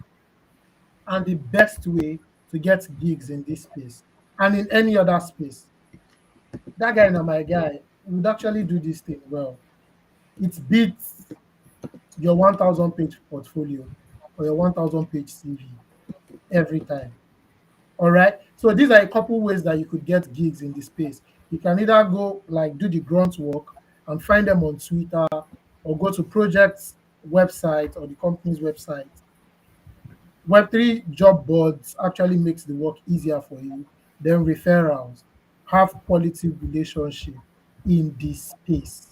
and the best way to get gigs in this space and in any other space. That guy, now my guy, would actually do this thing well. It beats your 1,000 page portfolio or your 1,000 page CV every time. All right. So these are a couple ways that you could get gigs in the space. You can either go like do the grunt work and find them on Twitter, or go to projects website or the company's website. Web3 job boards actually makes the work easier for you. Then referrals, have quality relationship in this space.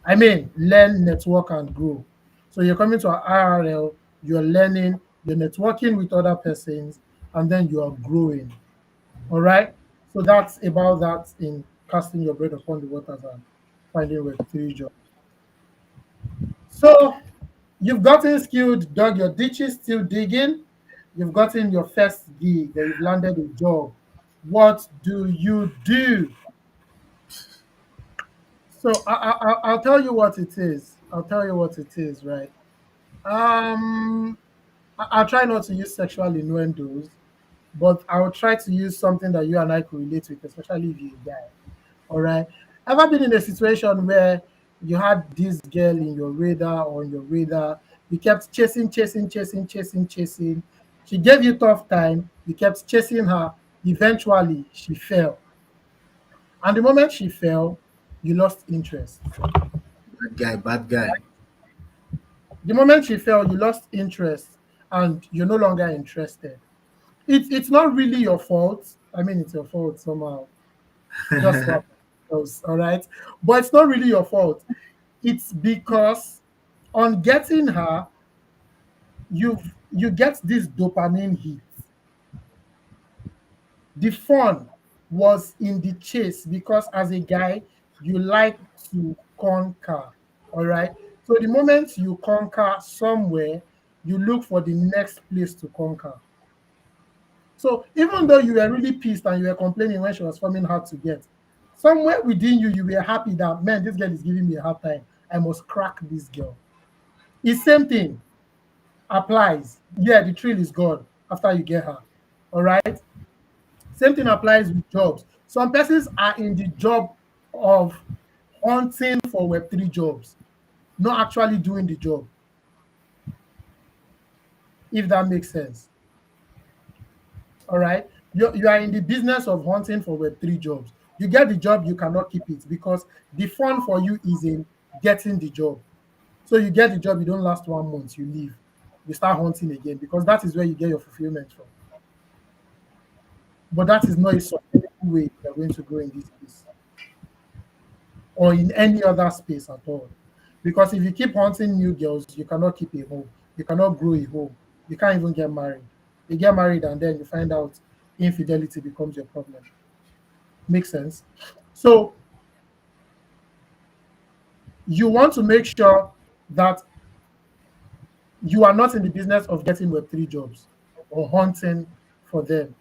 I mean, learn, network, and grow. So you're coming to an IRL, you're learning, you're networking with other persons, and then you are growing. All right. So that's about that in casting your bread upon the waters and finding Web3 jobs. So you've gotten skilled, dug your ditches, still digging. You've gotten your first gig, or you've landed a job. What do you do? So I'll tell you what it is. I'll tell you what it is, right? Um, I'll try not to use sexual innuendos, but I'll try to use something that you and I could relate with, especially if you're a guy. All right. Ever been in a situation where you had this girl in your radar or on your radar? You kept chasing, chasing, chasing, chasing, chasing. She gave you tough time. You kept chasing her. Eventually, she fell. And the moment she fell, you lost interest. Bad guy, bad guy. The moment she fell, you lost interest and you're no longer interested. It's not really your fault. I mean, it's your fault somehow. Just what else, all right? But it's not really your fault. It's because on getting her, you get this dopamine hit. The fun was in the chase because as a guy, you like to conquer. All right. So the moment you conquer somewhere, you look for the next place to conquer. So even though you were really pissed and you were complaining when she was forming hard to get, somewhere within you, you were happy that, man, this girl is giving me a hard time. I must crack this girl. The same thing applies. Yeah, the thrill is gone after you get her. All right. Same thing applies with jobs. Some persons are in the job of hunting for Web3 jobs, not actually doing the job, if that makes sense. All right. You are in the business of hunting for Web3 jobs. You get the job, you cannot keep it because the fun for you is in getting the job. So you get the job, you don't last 1 month, you leave. You start hunting again because that is where you get your fulfillment from. But that is not a sustainable way you're going to grow in this space or in any other space at all. Because if you keep hunting new girls, you cannot keep a home. You cannot grow a home. You can't even get married. You get married and then you find out infidelity becomes your problem. Makes sense? So you want to make sure that you are not in the business of getting Web3 jobs or hunting for them.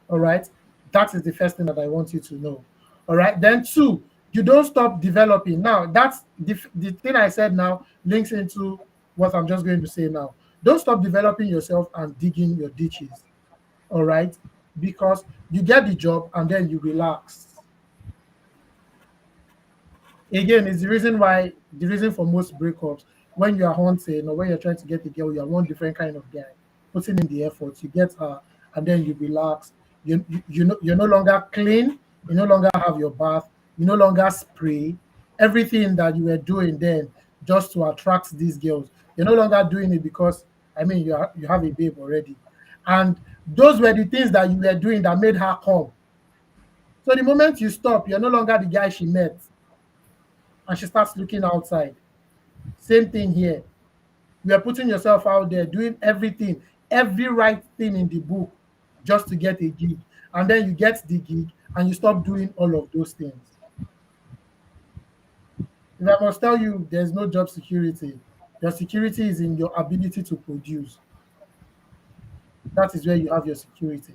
All right. That is the first thing that I want you to know. All right. Then, two, you don't stop developing. Now, that's the thing I said now links into what I'm just going to say now. Don't stop developing yourself and digging your ditches. All right. Because you get the job and then you relax. Again, it's the reason for most breakups. When you are hunting or when you're trying to get a girl, you are one different kind of guy, putting in the effort. You get her, and then you relax. You're no longer clean. You no longer have your bath. You no longer spray. Everything that you were doing then just to attract these girls, you're no longer doing it because you have a babe already, and those were the things that you were doing that made her come. So the moment you stop, you're no longer the guy she met, and she starts looking outside. Same thing here. You are putting yourself out there, doing everything, every right thing in the book just to get a gig. And then you get the gig and you stop doing all of those things. If I must tell you, there's no job security. Your security is in your ability to produce. That is where you have your security,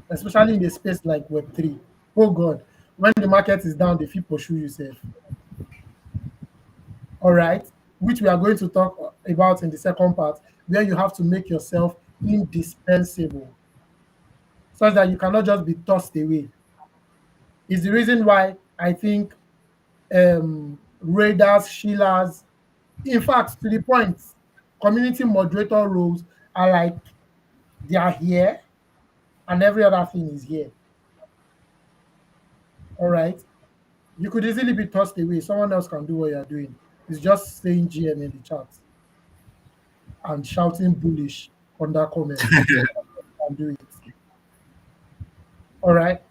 especially in a space like Web3. Oh God, when the market is down, they feel pursue yourself. All right, which we are going to talk about in the second part, where you have to make yourself indispensable such that you cannot just be tossed away. Is the reason why I think raiders, shillers, in fact, to the point, community moderator roles are like they are here and every other thing is here. All right, you could easily be tossed away. Someone else can do what you're doing. It's just saying GM in the chat and shouting bullish under comments. And do it. All right.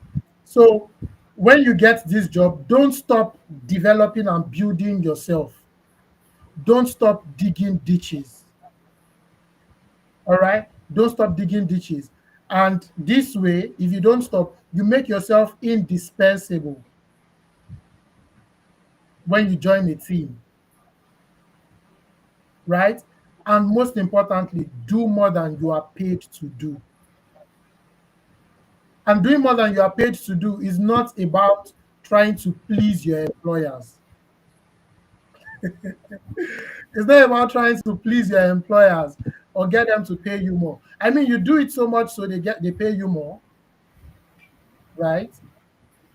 So when you get this job, don't stop developing and building yourself. Don't stop digging ditches. All right. Don't stop digging ditches. And this way, if you don't stop, you make yourself indispensable when you join a team. Right. And most importantly, do more than you are paid to do. And doing more than you are paid to do is not about trying to please your employers. It's not about trying to please your employers or get them to pay you more. I mean, you do it so much so they pay you more, right?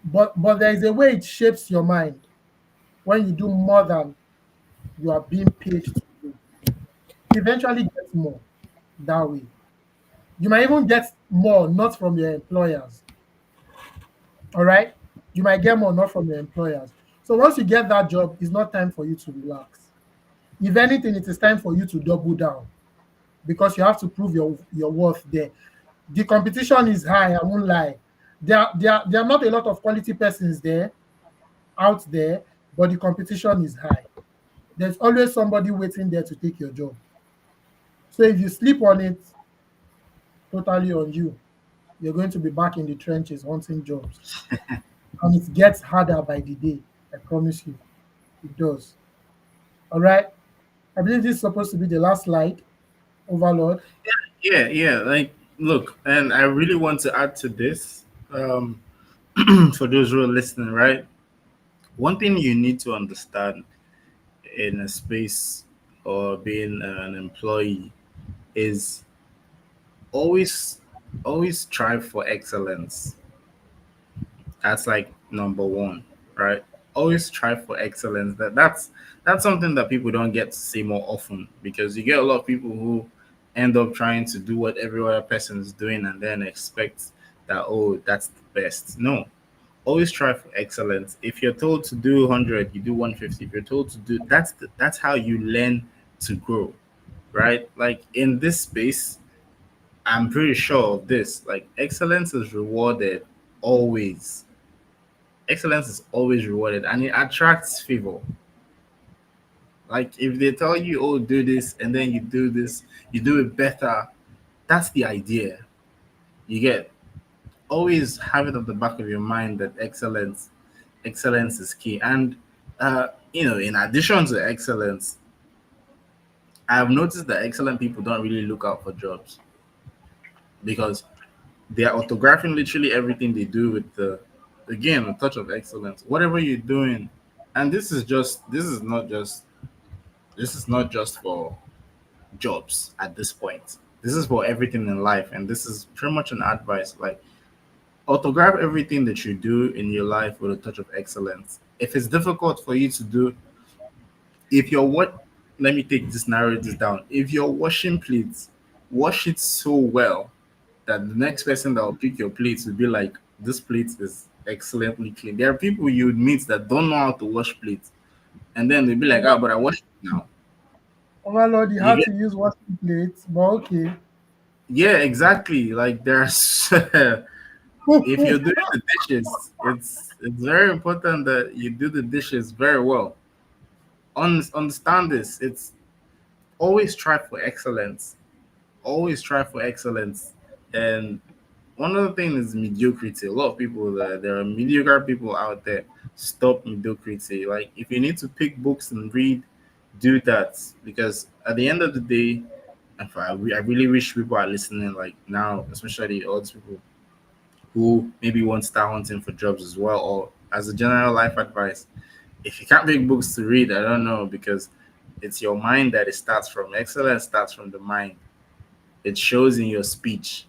But there is a way it shapes your mind when you do more than you are being paid to do. You eventually get more that way. You might even get more not from your employers. All right? You might get more not from your employers. So once you get that job, it's not time for you to relax. If anything, it is time for you to double down because you have to prove your worth there. The competition is high, I won't lie. There are not a lot of quality persons there out there, but the competition is high. There's always somebody waiting there to take your job. So if you sleep on it, totally on you. You're going to be back in the trenches hunting jobs. And it gets harder by the day. I promise you. It does. All right. I believe this is supposed to be the last slide, Overlord. Yeah, yeah. Like, look, and I really want to add to this for those who are listening, right? One thing you need to understand in a space or being an employee is always always strive for excellence. That's like number one, right? Always strive for excellence. That's something that people don't get to see more often because you get a lot of people who end up trying to do what every other person is doing and then expect that, oh, that's the best. No, always strive for excellence. If you're told to do 100, you do 150. If you're told to do that's how you learn to grow, right? Like in this space, I'm pretty sure of this. Like excellence is rewarded always. Excellence is always rewarded and it attracts favor. Like if they tell you, oh, do this and then you do this, you do it better. That's the idea. You get always have it at the back of your mind that excellence is key. And In addition to excellence, I've noticed that excellent people don't really look out for jobs because they are autographing literally everything they do with again, a touch of excellence. Whatever you're doing, and this is not just for jobs at this point. This is for everything in life, and this is pretty much an advice. Like, autograph everything that you do in your life with a touch of excellence. If it's difficult for you to do, if you're what, let me take this, narrow this down. If you're washing plates, wash it so well that the next person that will pick your plates will be like, this plate is excellently clean. There are people you would meet that don't know how to wash plates, and then they'll be like, oh, but I washed it now. Overlord, you You had get, to use washing plates, but okay. yeah, exactly. Like, there's if you're doing the dishes, it's very important that you do the dishes very well. Understand this. It's always try for excellence. Always try for excellence. And one other thing is mediocrity. A lot of people, there are mediocre people out there. Stop mediocrity. Like, if you need to pick books and read, do that, because at the end of the day, I really wish people are listening, like now, especially all these people who maybe want to start hunting for jobs as well, or as a general life advice. If you can't pick books to read, I don't know, because it's your mind that it starts from. Excellence starts from the mind. It shows in your speech,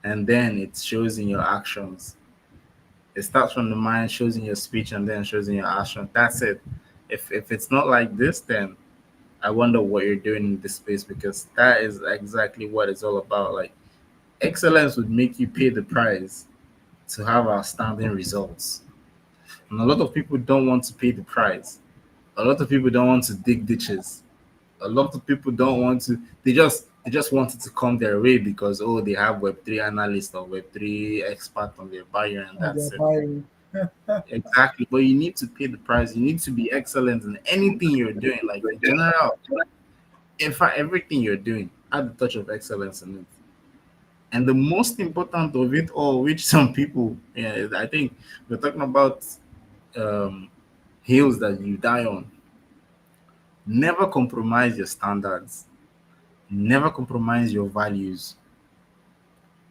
and then it shows in your actions. It starts from the mind, shows in your speech, and then shows in your action. That's it. If it's not like this, then I wonder what you're doing in this space, because that is exactly what it's all about. Like, excellence would make you pay the price to have outstanding results. And a lot of people don't want to pay the price. A lot of people don't want to dig ditches. A lot of people don't want to. They just wanted to come their way because, oh, they have Web3 analyst or Web3 expert on their buyer, and On their that's it. bio. Exactly. But you need to pay the price. You need to be excellent in anything you're doing. Like, in general, in fact, everything you're doing, add a touch of excellence in it. And the most important of it all, which some people, yeah, I think we're talking about um, hills that you die on. Never compromise your standards. Never compromise your values.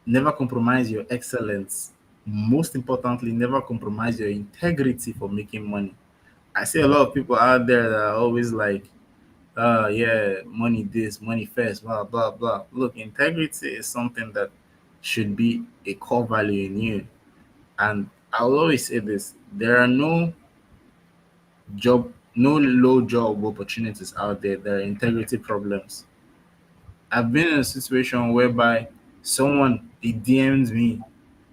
Never compromise your excellence. Most importantly, never compromise your integrity for making money. I see a lot of people out there that are always like, yeah, money this, money first, blah, blah, blah. Look, integrity is something that should be a core value in you. And I'll always say this, there are no low job opportunities out there. There are integrity problems. I've been in a situation whereby someone they DM'd me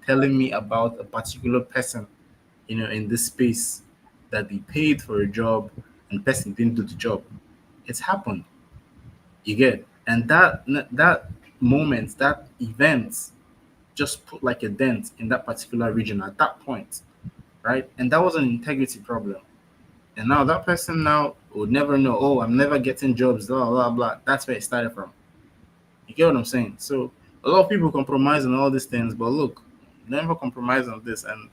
telling me about a particular person, in this space, that they paid for a job and the person didn't do the job. It's happened. You get, and that moment, that event, just put like a dent in that particular region at that point, right? And that was an integrity problem. And now that person now would never know. Oh, I'm never getting jobs. Blah blah blah. That's where it started from. You get what I'm saying? So a lot of people compromise on all these things, but look, never compromise on this. And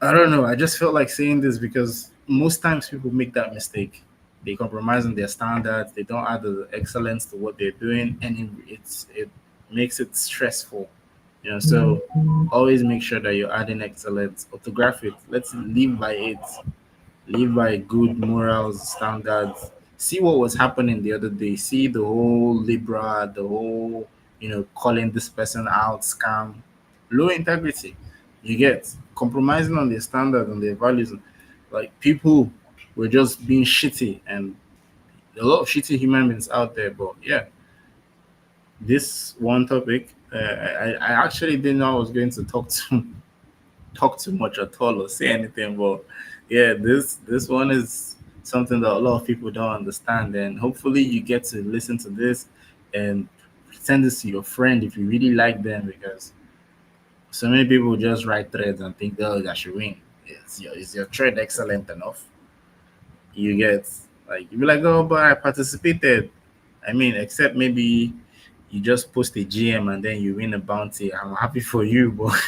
I don't know. I just felt like saying this because most times people make that mistake. They compromise on their standards. They don't add the excellence to what they're doing, and it makes it stressful. So always make sure that you're adding excellence. Autograph it. Let's live by it. Live by good morals, standards. See what was happening the other day. See the whole Libra, the whole, calling this person out, scam, low integrity. You get compromising on their standards and their values. Like, people were just being shitty, and a lot of shitty human beings out there. But yeah, this one topic, I actually didn't know I was going to talk too much at all or say anything, but yeah, this one is something that a lot of people don't understand, and hopefully you get to listen to this and send this to your friend if you really like them, because so many people just write threads and think, oh, I should win. Is your thread excellent enough? You get, like, you be like, oh, but I participated. I mean, except maybe you just post a GM and then you win a bounty. I'm happy for you, but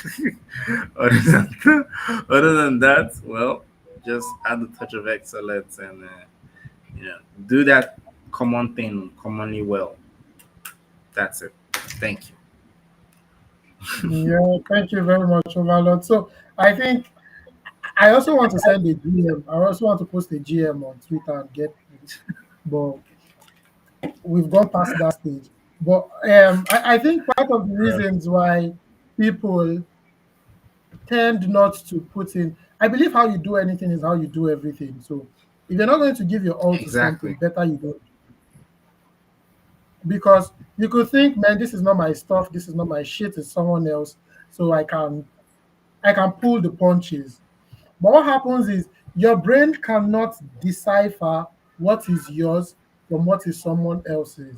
other than other than that, well, Just add a touch of excellence and do that common thing commonly well. That's it. Thank you. Yeah, thank you very much, Overlord. So I think I also want to send a GM. I also want to post a GM on Twitter and get paid. But we've gone past that stage. But I think part of the Yeah. reasons why people tend not to put in, I believe how you do anything is how you do everything. So if you're not going to give your all to something, Exactly. better you don't. Because you could think, man, this is not my stuff, this is not my shit, it's someone else. So I can pull the punches. But what happens is your brain cannot decipher what is yours from what is someone else's.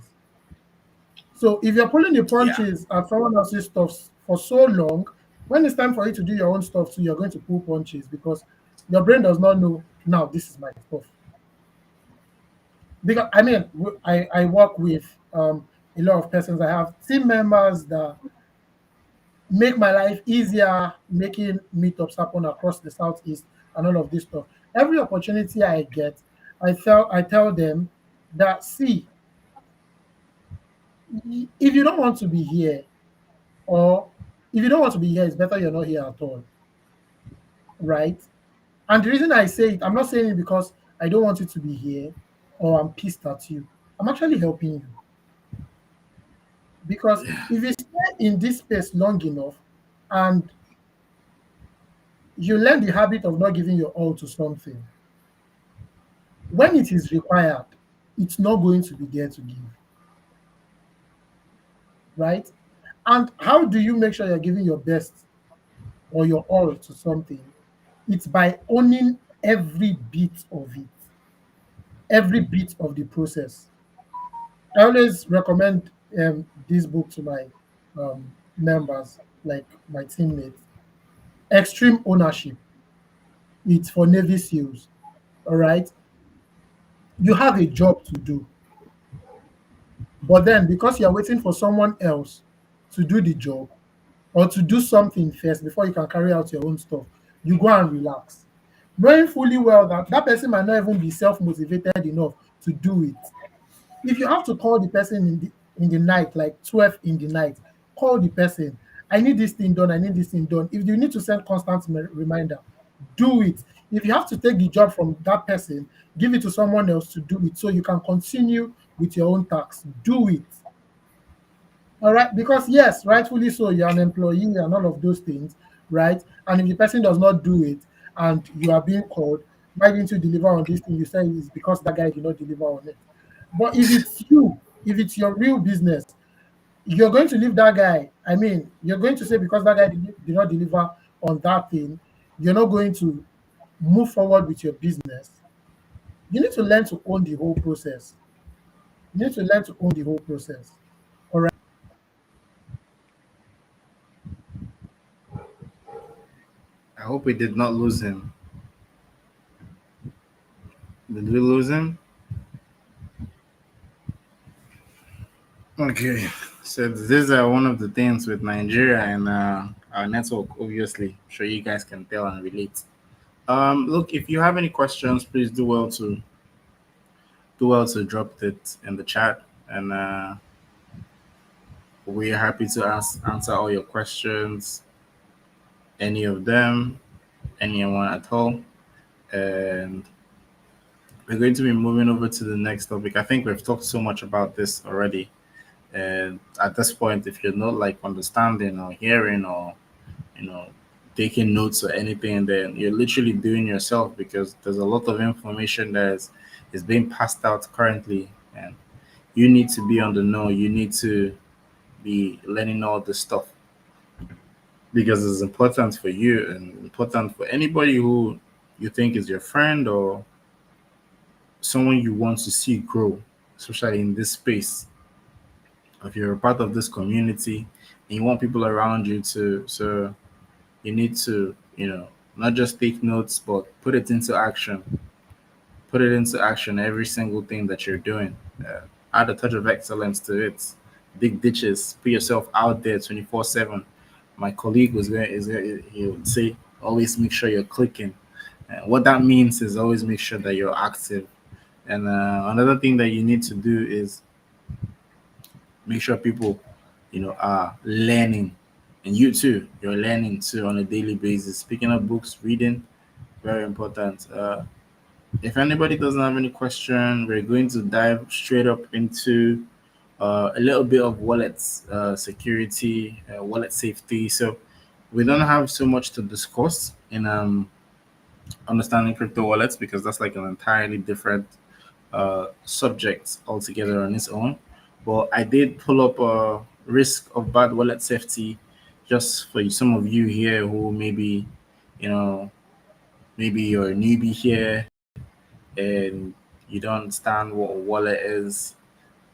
So if you're pulling the Yeah. punches at someone else's stuff for so long, when it's time for you to do your own stuff too, you're going to pull punches because your brain does not know now this is my stuff. Because I mean, I work with a lot of persons. I have team members that make my life easier, making meetups happen across the southeast and all of this stuff. Every opportunity I get, I tell them that see, if you don't want to be here, or if you don't want to be here, it's better you're not here at all, right? And the reason I say it, I'm not saying it because I don't want you to be here or I'm pissed at you. I'm actually helping you because if you stay in this space long enough and you learn the habit of not giving your all to something, when it is required, it's not going to be there to give, right? And how do you make sure you're giving your best or your all to something? It's by owning every bit of it, every bit of the process. I always recommend this book to my members, like my teammates. Extreme Ownership. It's for Navy SEALs. All right. You have a job to do, but then because you're waiting for someone else to do the job or to do something first before you can carry out your own stuff, you go and relax, knowing fully well that that person might not even be self-motivated enough to do it. If you have to call the person in the night, like 12 in the night, call the person. I need this thing done. I need this thing done. If you need to send constant reminder, do it. If you have to take the job from that person, give it to someone else to do it so you can continue with your own tasks. Do it. All right, because yes, rightfully so, you're an employee and all of those things, right? And if the person does not do it and you are being called, why didn't you deliver on this thing? You say it's because that guy did not deliver on it. But if it's you, if it's your real business, you're going to leave that guy. I mean, you're going to say because that guy did not deliver on that thing, you're not going to move forward with your business. You need to learn to own the whole process. You need to learn to own the whole process. All right. I hope we did not lose him. Did we lose him? Okay. So these are one of the things with Nigeria and our network. Obviously, I'm sure you guys can tell and relate. Look, if you have any questions, please do well to drop it in the chat, and we're happy to answer all your questions, any of them, anyone at all. And we're going to be moving over to the next topic. I think we've talked so much about this already. And at this point, if you're not like understanding or hearing or you know taking notes or anything, then you're literally doing yourself because there's a lot of information that is being passed out currently, and you need to be on the know. You need to be learning all this stuff because it's important for you and important for anybody who you think is your friend or someone you want to see grow, especially in this space. If you're a part of this community and you want people around you to, so you need to, not just take notes, but put it into action, every single thing that you're doing. Add a touch of excellence to it. Dig ditches, put yourself out there 24/7. My colleague he would say, always make sure you're clicking. What that means is always make sure that you're active. And another thing that you need to do is make sure people, are learning, and you too, you're learning too on a daily basis. Speaking of books, reading, very important. If anybody doesn't have any question, we're going to dive straight up into a little bit of wallets security, wallet safety. So we don't have so much to discuss in understanding crypto wallets because that's like an entirely different subject altogether on its own. But I did pull up a risk of bad wallet safety just for some of you here who maybe, you know, maybe you're a newbie here and you don't understand what a wallet is.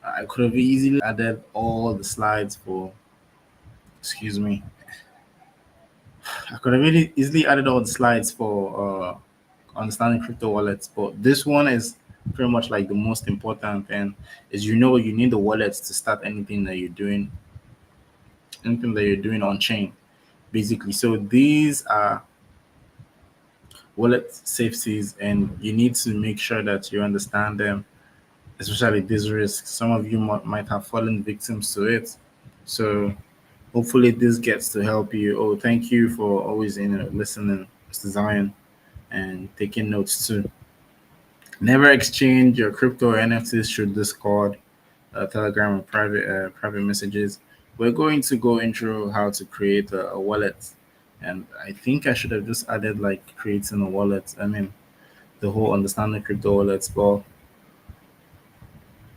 I could have easily added all the slides for, excuse me, I could have really easily added all the slides for understanding crypto wallets, but this one is pretty much like the most important and is you need the wallets to start anything that you're doing on chain basically. So these are wallet safeties and you need to make sure that you understand them, especially these risks. Some of you might have fallen victims to it. So hopefully this gets to help you. Oh, thank you for always listening, Mr. Zion, and taking notes too. Never exchange your crypto or NFTs through Discord, Telegram, or private messages. We're going to go into how to create a wallet, and I think I should have just added like creating a wallet. I mean, the whole understanding crypto wallets. But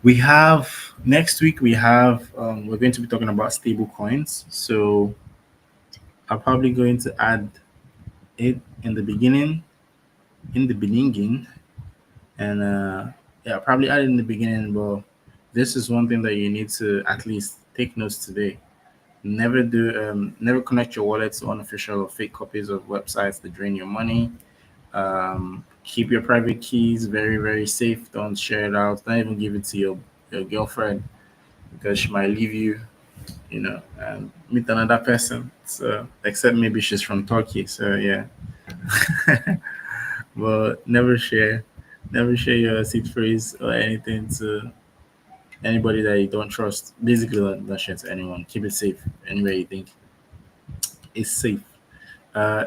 we have next week we're going to be talking about stable coins. So I'm probably going to add it in the beginning, and yeah, probably add it in the beginning. But this is one thing that you need to at least take notes today. Never connect your wallet to unofficial or fake copies of websites that drain your money. Keep your private keys very, very safe. Don't share it out. Don't even give it to your girlfriend because she might leave you, and meet another person. So, except maybe she's from Turkey. So, yeah. But never share your seed phrase or anything to anybody that you don't trust. Basically, don't share to anyone. Keep it safe anywhere you think is safe.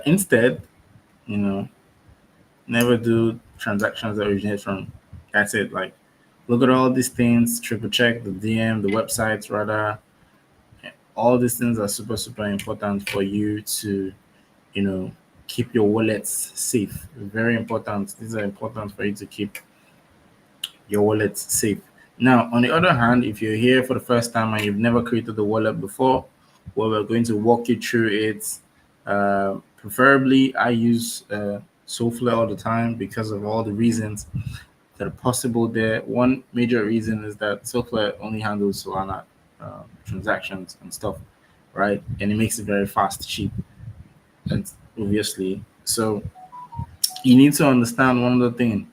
Instead, you know, never do transactions that originate from. That's it. Like, look at all these things, triple check the DM, the websites, rather. All these things are super, super important for you to, you know, keep your wallets safe. Very important. These are important for you to keep your wallet safe. Now, on the other hand, if you're here for the first time and you've never created a wallet before, well, we're going to walk you through it. Preferably, I use Soulflare all the time because of all the reasons that are possible there. One major reason is that Soulflare only handles Solana transactions and stuff, right? And it makes it very fast, cheap, and obviously. So you need to understand one other thing.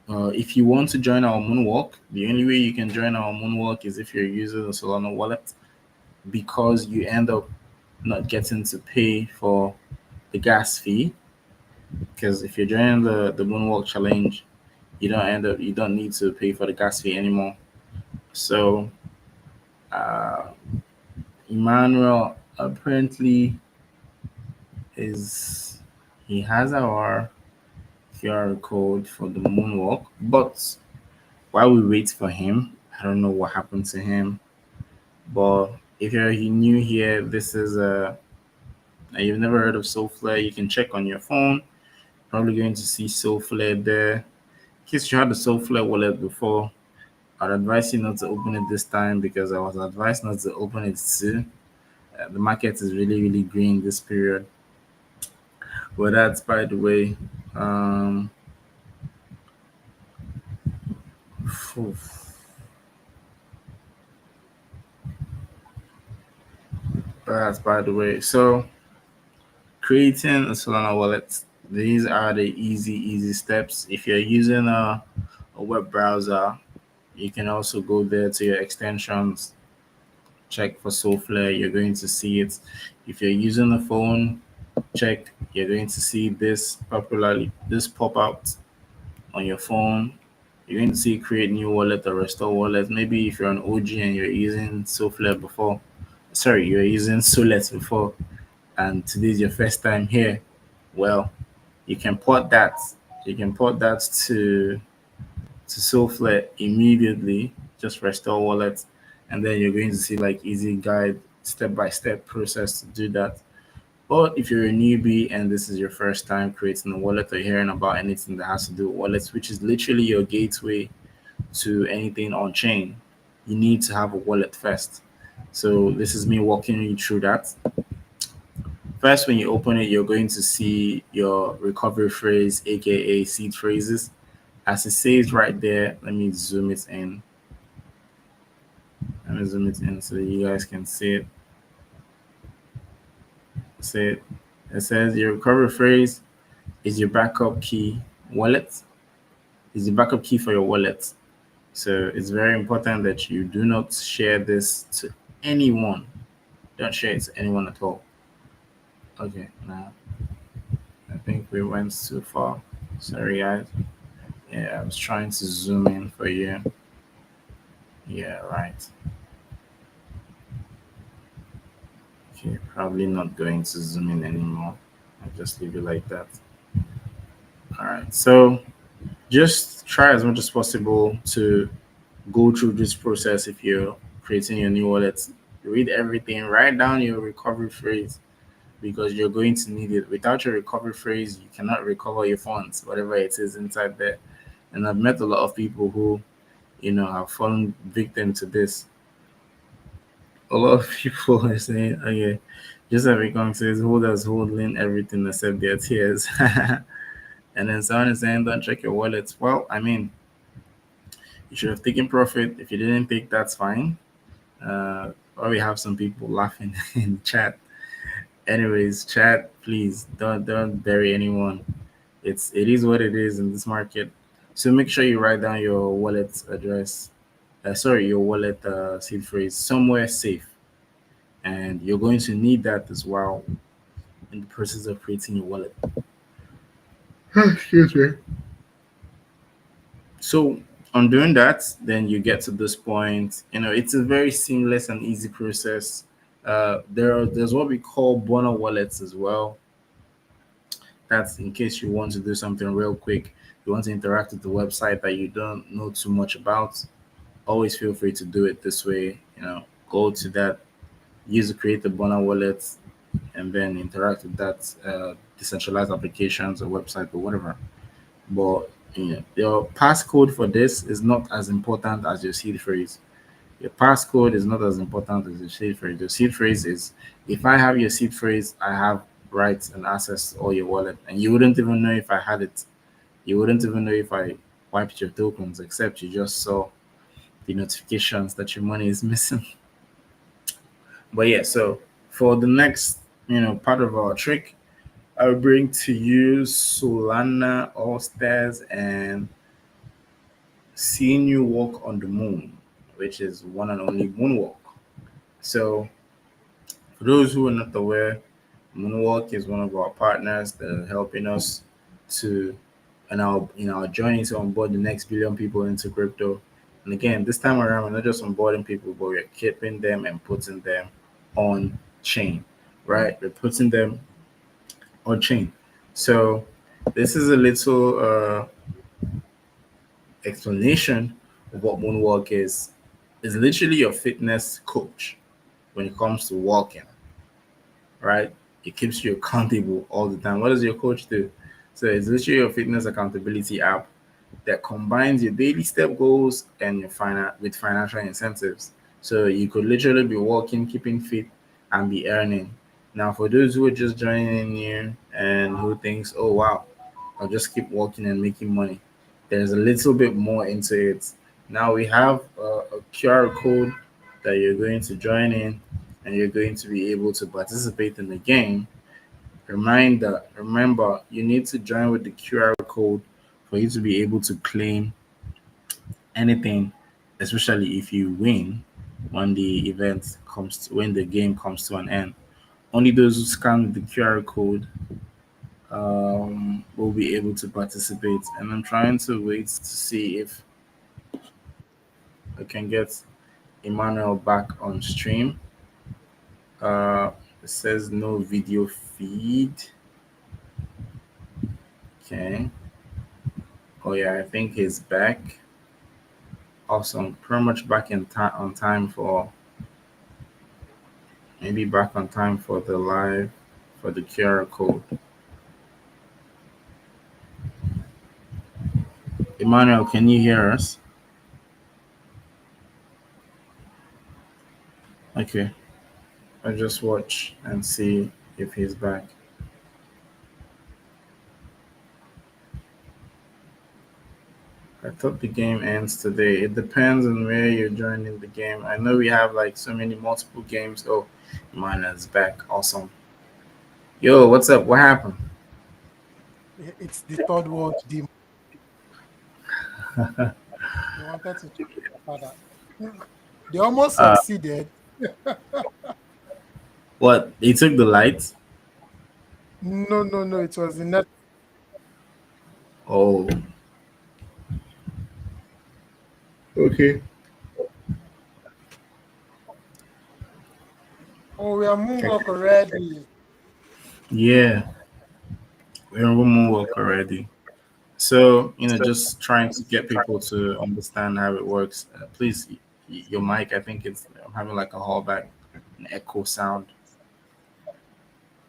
If you want to join our moonwalk, the only way you can join our moonwalk is if you're using a Solana wallet because you end up not getting to pay for the gas fee. Because if you're joining the moonwalk challenge, you don't need to pay for the gas fee anymore. So uh, Emmanuel apparently is he has our QR code for the moonwalk, but while we wait for him, I don't know what happened to him. But if you're new here, this is you've never heard of Soulflare, you can check on your phone. Probably going to see Soulflare there. In case you had the Soulflare wallet before, I'd advise you not to open it this time because I was advised not to open it soon. The market is really, really green this period. But that's by the way. Phew, that's by the way. So creating a Solana wallet. These are the easy steps. If you're using a web browser, you can also go there to your extensions, check for Soulflare. You're going to see it. If you're using a phone, check. You're going to see this pop out on your phone. You're going to see create new wallet or restore wallet. Maybe if you're an OG and you're using Soflare before, sorry, you're using Solet before, and today's your first time here. Well, you can port that. You can port that to Soulflare immediately. Just restore wallet, and then you're going to see like easy guide, step by step process to do that. But if you're a newbie and this is your first time creating a wallet or hearing about anything that has to do with wallets, which is literally your gateway to anything on chain, you need to have a wallet first. So this is me walking you through that. First, when you open it, you're going to see your recovery phrase, aka seed phrases. As it says right there, let me zoom it in. Let me zoom it in so that you guys can see it. See it. It says your recovery phrase is your backup key wallet. Is the backup key for your wallet. So it's very important that you do not share this to anyone. Don't share it to anyone at all. Okay, now I think we went too far. Sorry, guys. Yeah, I was trying to zoom in for you. Yeah, right. Okay, probably not going to zoom in anymore. I'll just leave it like that. All right, so just try as much as possible to go through this process if you're creating your new wallet. Read everything, write down your recovery phrase because you're going to need it. Without your recovery phrase, you cannot recover your funds, whatever it is inside there. And I've met a lot of people who, have fallen victim to this. A lot of people are saying, okay, just like Recon says, holders holding everything except their tears. And then someone is saying, don't check your wallets. Well, I mean, you should have taken profit. If you didn't take, that's fine. Or we have some people laughing in chat. Anyways, chat, please don't bury anyone. It is what it is in this market. So make sure you write down your wallet address. Sorry, your wallet seed phrase somewhere safe, and you're going to need that as well in the process of creating your wallet. Excuse me. So on doing that, then you get to this point. It's a very seamless and easy process. There's what we call burner wallets as well. That's in case you want to do something real quick. You want to interact with the website that you don't know too much about. Always feel free to do it this way. Go to that, use the create a burner wallet, and then interact with that decentralized applications or website or whatever. But your passcode for this is not as important as your seed phrase. Your passcode is not as important as your seed phrase. Your seed phrase is if I have your seed phrase, I have rights and access to all your wallet, and you wouldn't even know if I had it. You wouldn't even know if I wiped your tokens, except you just saw the notifications that your money is missing. But yeah, so for the next part of our trick, I'll bring to you Solana All Stars and Seeing You Walk on the Moon, which is one and only Moonwalk. So, for those who are not aware, Moonwalk is one of our partners that are helping us to in our journey to onboard the next billion people into crypto. And again, this time around, we're not just onboarding people, but we're keeping them and putting them on chain, right? We're putting them on chain. So this is a little explanation of what Moonwalk is. It's literally your fitness coach when it comes to walking, right? It keeps you accountable all the time. What does your coach do? So it's literally your fitness accountability app that combines your daily step goals and your with financial incentives. So you could literally be walking, keeping fit, and be earning. Now, for those who are just joining in here and who thinks, "Oh wow, I'll just keep walking and making money," there's a little bit more into it. Now we have a QR code that you're going to join in, and you're going to be able to participate in the game. Remember, you need to join with the QR code for you to be able to claim anything, especially if you win when the game comes to an end. Only those who scan the QR code will be able to participate. And I'm trying to wait to see if I can get Emmanuel back on stream. Uh, it says no video feed. Okay. Oh yeah, I think he's back. Awesome. Pretty much back in time on time for maybe back on time for the live for the QR code. Emmanuel, can you hear us? Okay. I just watch and see if he's back. I thought the game ends today. It depends on where you're joining the game. I know we have like so many multiple games. Oh, Emmanuel's back. Awesome. Yo, what's up? What happened? It's the third world demon. They wanted to check their father. They almost uh, succeeded. what? They took the lights? No, no, no. It was the net. Oh, okay. Oh, we are moonwalk already. Yeah, we're in work already. So, just trying to get people to understand how it works. Please, your mic, I think I'm having like a hallback, an echo sound.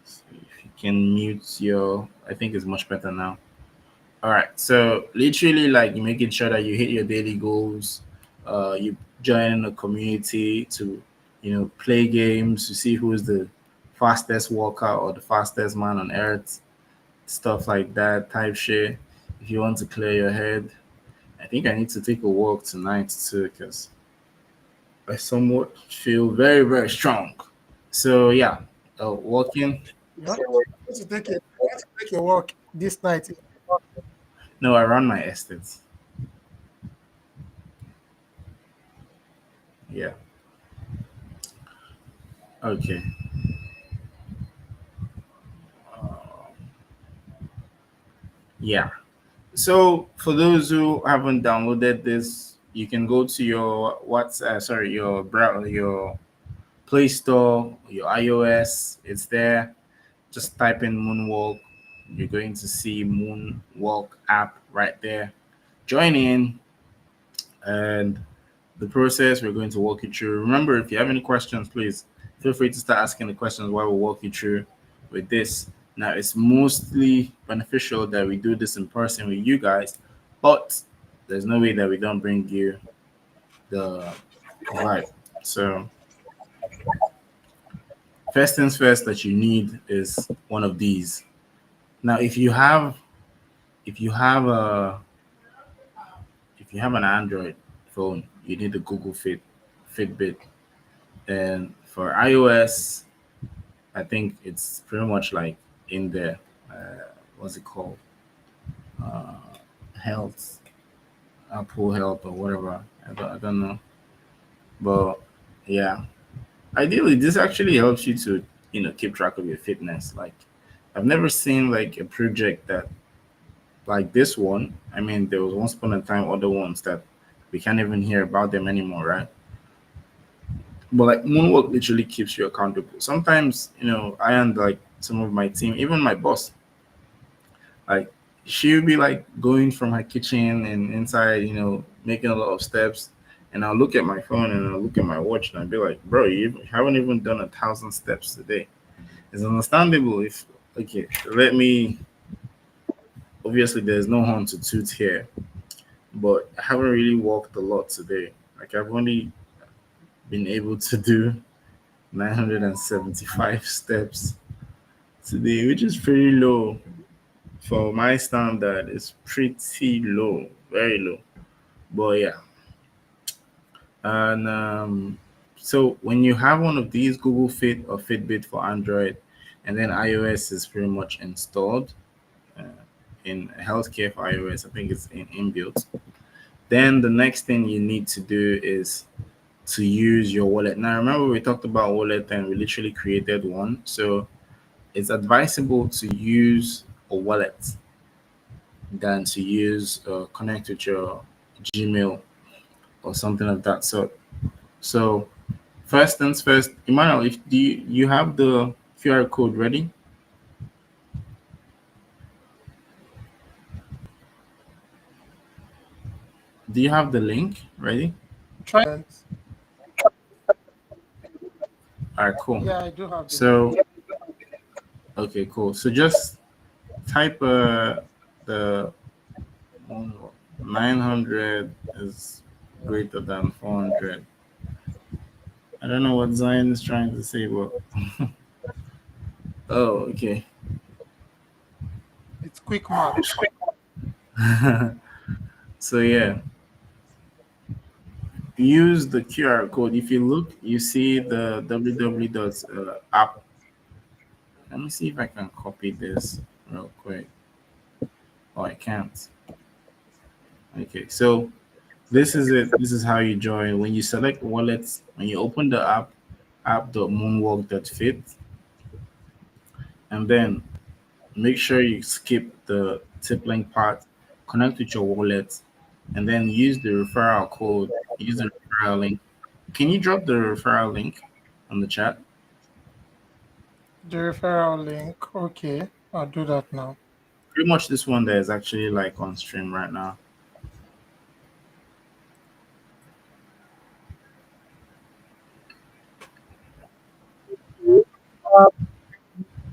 So if you can mute I think it's much better now. All right. So literally, like you making sure that you hit your daily goals. You join a community to, play games to see who is the fastest walker or the fastest man on earth, stuff like that type shit. If you want to clear your head, I think I need to take a walk tonight too because I somewhat feel very very strong. So yeah, walking. You want to take a walk this night. No, I run my estates. Yeah. Okay. Uh, yeah. So for those who haven't downloaded this, you can go to your browser, your Play Store, your iOS. It's there. Just type in Moonwalk. You're going to see Moonwalk app right there. Join in, and the process we're going to walk you through. Remember, if you have any questions, please feel free to start asking the questions while we walk you through with this. Now, it's mostly beneficial that we do this in person with you guys, but there's no way that we don't bring you the vibe. So, first things first that you need is one of these. Now, if you have a if you have an Android phone, you need a Fitbit, and for iOS, I think it's pretty much like in the what's it called? Uh, Health, Apple Health or whatever. I don't know, but yeah. Ideally, this actually helps you to keep track of your fitness. Like, I've never seen like a project that like this one. I mean, there was once upon a time other ones that we can't even hear about them anymore, right? But like Moonwalk literally keeps you accountable. Sometimes, I and like some of my team, even my boss, like she'll be like going from her kitchen and inside, making a lot of steps. And I'll look at my phone and I'll look at my watch and I'll be like, bro, you haven't even done 1,000 steps today. It's understandable if okay, let me obviously there's no horn to toot here, but I haven't really walked a lot today. Like I've only been able to do 975 steps today, which is pretty low for my standard. It's pretty low, very low. But yeah, and so when you have one of these Google Fit or Fitbit for Android, and then iOS is pretty much installed uh, in healthcare for iOS, I think it's in inbuilt. Then the next thing you need to do is to use your wallet. Now, remember we talked about wallet and we literally created one. So it's advisable to use a wallet than to use connect with your Gmail or something of that sort. So first things first, Emmanuel, if do you have the QR code ready? Do you have the link ready? Try. All right, cool. Yeah, I do have the link. So okay, cool. So just type the 900 is greater than 400. I don't know what Zion is trying to say, but oh, okay. It's quick math. So yeah, use the QR code. If you look, you see the www dot app. Let me see if I can copy this real quick. Oh, I can't. Okay, so this is it. This is how you join. When you select wallets, when you open the app.moonwalk.fit, and then make sure you skip the tip link part, connect with your wallet, and then use the referral code, use the referral link. Can you drop the referral link on the chat? The referral link. Okay, I'll do that now. Pretty much this one that is actually like on stream right now.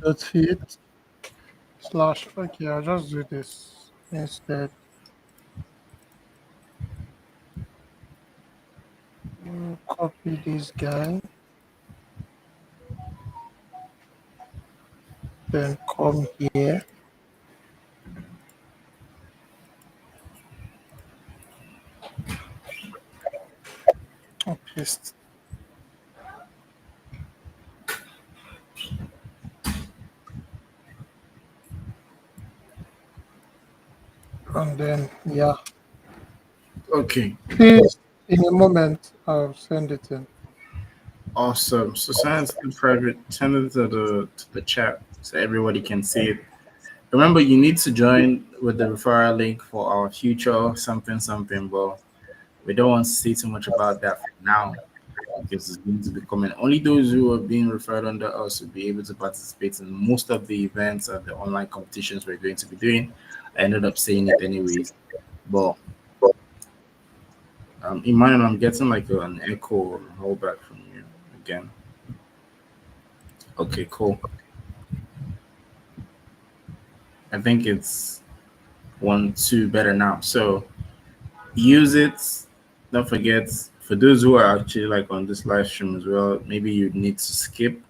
That's it. Slash. Okay, I'll just do this instead. Copy this guy. Then come here. And paste. And then yeah. Okay, Please, in a moment, I'll send it in. awesome. So send it to private, send it to the chat so everybody can see it. Remember, you need to join with the referral link for our future something something. But we don't want to say too much about that for now because it's going to be coming. Only those who are being referred under us will be able to participate in most of the events and the online competitions we're going to be doing. I ended up saying it anyways. But Emmanuel, I'm getting like an echo or rollback from you again. Okay, cool. I think it's 1, 2 better now. So use it. Don't forget, for those who are actually like on this live stream as well, maybe you need to skip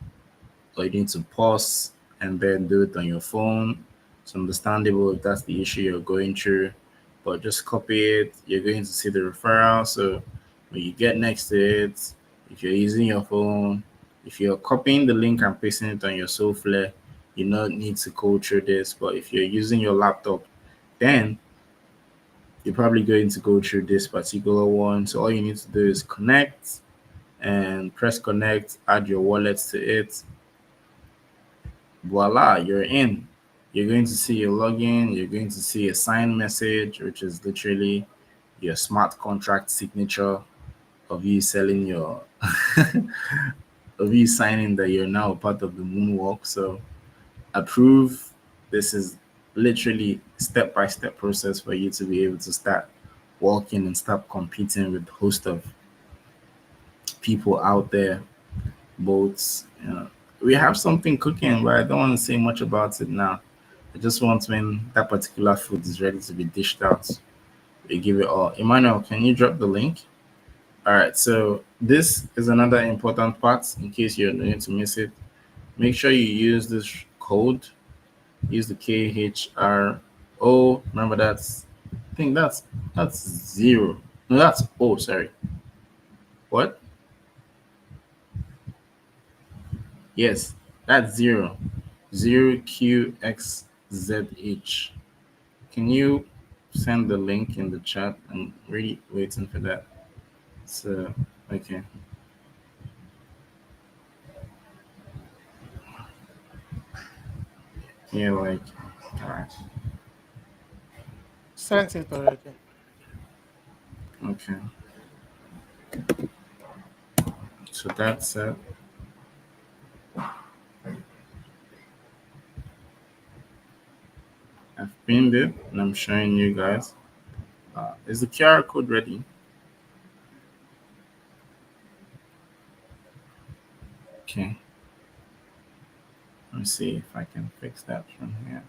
or you need to pause and then do it on your phone. It's understandable if that's the issue you're going through, but just copy it. You're going to see the referral. So when you get next to it, if you're using your phone, if you're copying the link and pasting it on your software, you don't need to go through this. But if you're using your laptop, then you're probably going to go through this particular one. So all you need to do is connect and press connect, add your wallet to it. Voila, you're in. You're going to see your login, you're going to see a sign message, which is literally your smart contract signature of you selling your of you signing that you're now a part of the moonwalk. So approve. This is literally step by step process for you to be able to start walking and start competing with a host of people out there, boats. We have something cooking, but I don't want to say much about it now. I just want when that particular food is ready to be dished out, we give it all. Emmanuel, can you drop the link? All right, so this is another important part in case you're going to miss it. Make sure you use this code. Use the KHRO. Remember I think that's zero. No, that's O, sorry. What? Yes, that's zero. Zero QXZH. Can you send the link in the chat? I'm really waiting for that. So Okay. Yeah, like, all right. Sent it already. Okay. So that's it. I've pinned it and I'm showing you guys. Is the QR code ready? Okay. Let me see if I can fix that from here.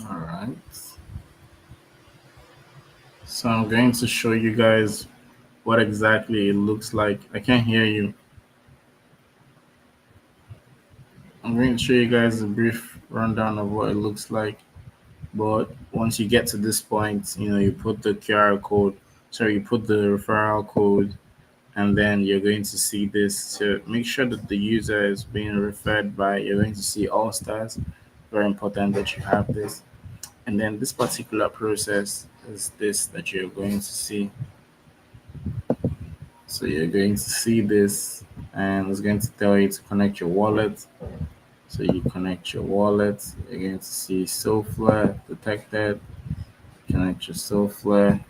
All right. So I'm going to show you guys what exactly it looks like. I can't hear you. I'm going to show you guys a brief rundown of what it looks like. But once you get to this point, you put the QR code, sorry, you put the referral code, and then you're going to see this to make sure that the user is being referred by. You're going to see all stars. Very important that you have this. And then this particular process is this that you're going to see. So you're going to see this, and it's going to tell you to connect your wallet. So you connect your wallet. You're going to see Software detected. Connect your Software.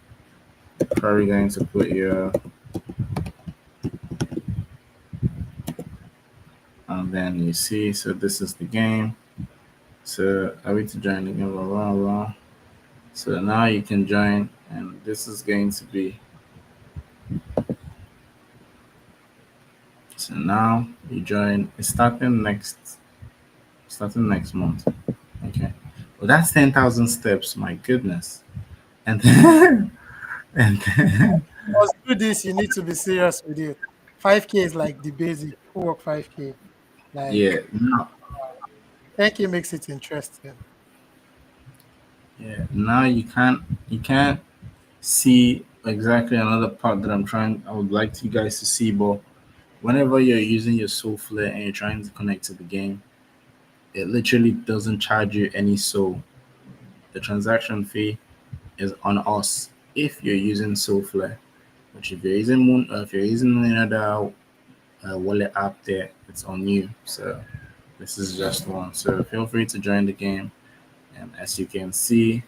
Probably going to put your, and then you see. So this is the game. So are we to join the game? Blah, blah, blah. So now you can join, and this is going to be. So now you join. It's starting next month. Okay. Well, that's 10,000 steps. My goodness. And then, and then, Must do this, you need to be serious with it. 5K is like the basic. Who work 5K? Like yeah, now, 10K makes it interesting. yeah, now you can't see exactly another part that I would like you guys to see, but whenever you're using your Soulflare and you're trying to connect to the game, it literally doesn't charge you any soul. The transaction fee is on us if you're using Soulflare. But if you're using Moon, or if you're using any other wallet app there, it's on you. So this is just one. So feel free to join the game. And as you can see,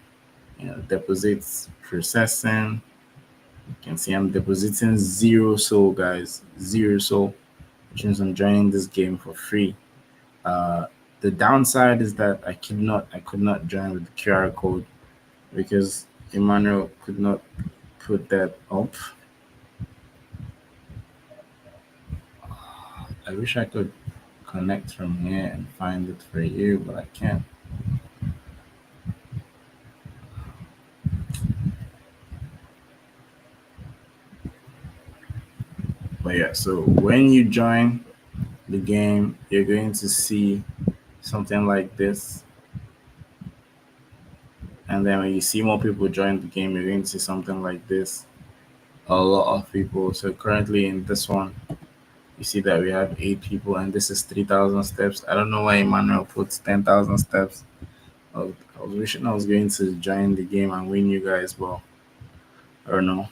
deposits processing. You can see I'm depositing zero soul, guys. Zero soul, which means I'm joining this game for free. Uh, the downside is that I could not join with the QR code because Emmanuel could not put that up. I wish I could connect from here and find it for you, but I can't. But yeah, so when you join the game, you're going to see something like this. And then when you see more people join the game, you're going to see something like this. A lot of people. So currently in this one, you see that we have 8 people, and this is 3,000 steps. I don't know why Emmanuel puts 10,000 steps. I was wishing I was going to join the game and win you guys, but I don't know.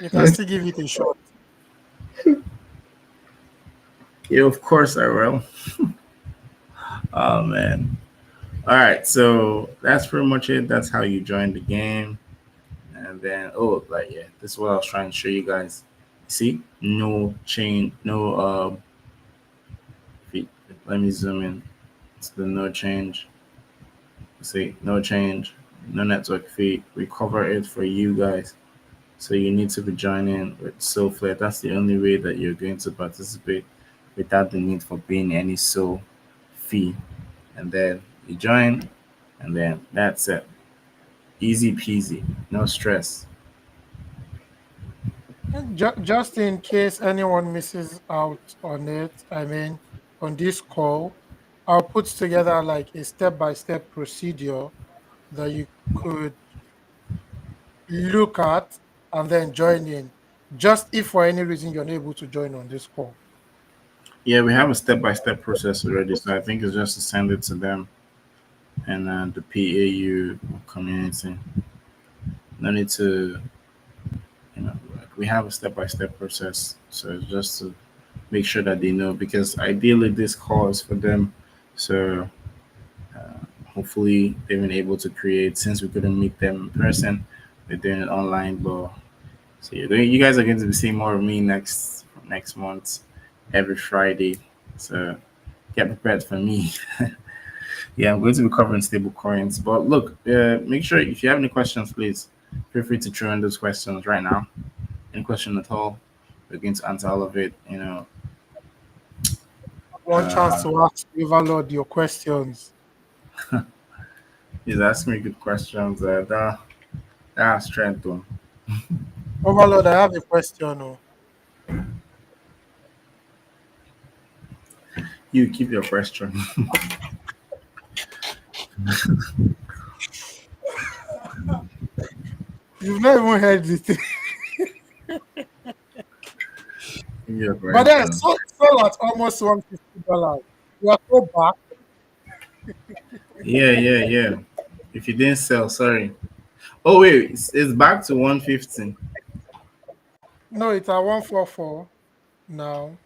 You can still give it a shot. Yeah, of course I will. Oh man. All right, so that's pretty much it. That's how you join the game. And then, oh, like, yeah, this is what I was trying to show you guys. See, no chain, no fee. Let me zoom in. It's the no change. See, no change, no network fee. We cover it for you guys. So you need to be joining with SoFlare. That's the only way that you're going to participate without the need for paying any so fee. And then you join, and then that's it. Easy peasy, no stress. And just in case anyone misses out on it, I mean, on this call, I'll put together like a step-by-step procedure that you could look at and then join in. Just if for any reason you're not able to join on this call. Yeah, we have a step-by-step process already, so I think it's just to send it to them and the PAU community. No need to, like we have a step-by-step process, so it's just to make sure that they know because ideally this call is for them. So hopefully they've been able to create since we couldn't meet them in person. They're doing it online, but so you guys are going to be seeing more of me next month, every Friday. So get prepared for me. Yeah, I'm going to be covering stable coins. But look, make sure if you have any questions, please feel free to throw in those questions right now. Any question at all, we're going to answer all of it. One chance Uh, to ask Overlord your questions. he's asking me good questions. That's strength. Though. Overlord, I have a question. Oh. You keep your question. You've not even heard the thing. Keep your But then question. sold at almost $150. You are so back. Yeah, yeah, yeah. If you didn't sell, sorry. Oh wait, it's back to 150. No, it's at 144 now.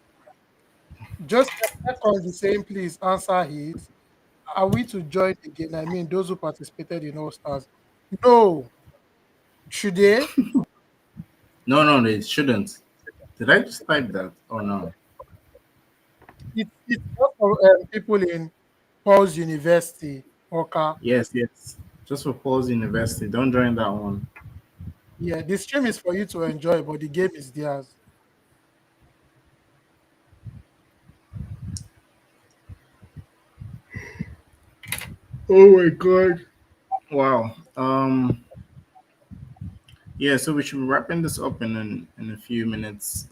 Just check on the same, please answer it. Are we to join again? I mean, those who participated in All Stars. No. Should they? No, no, they shouldn't. Did I just type that? Oh no. It's just for people in Paul's University. Okay. Yes, yes. Just for Paul's University. Don't join that one. Yeah, the stream is for you to enjoy, but the game is theirs. Oh my god. Wow. Yeah, so we should be wrapping this up in a few minutes.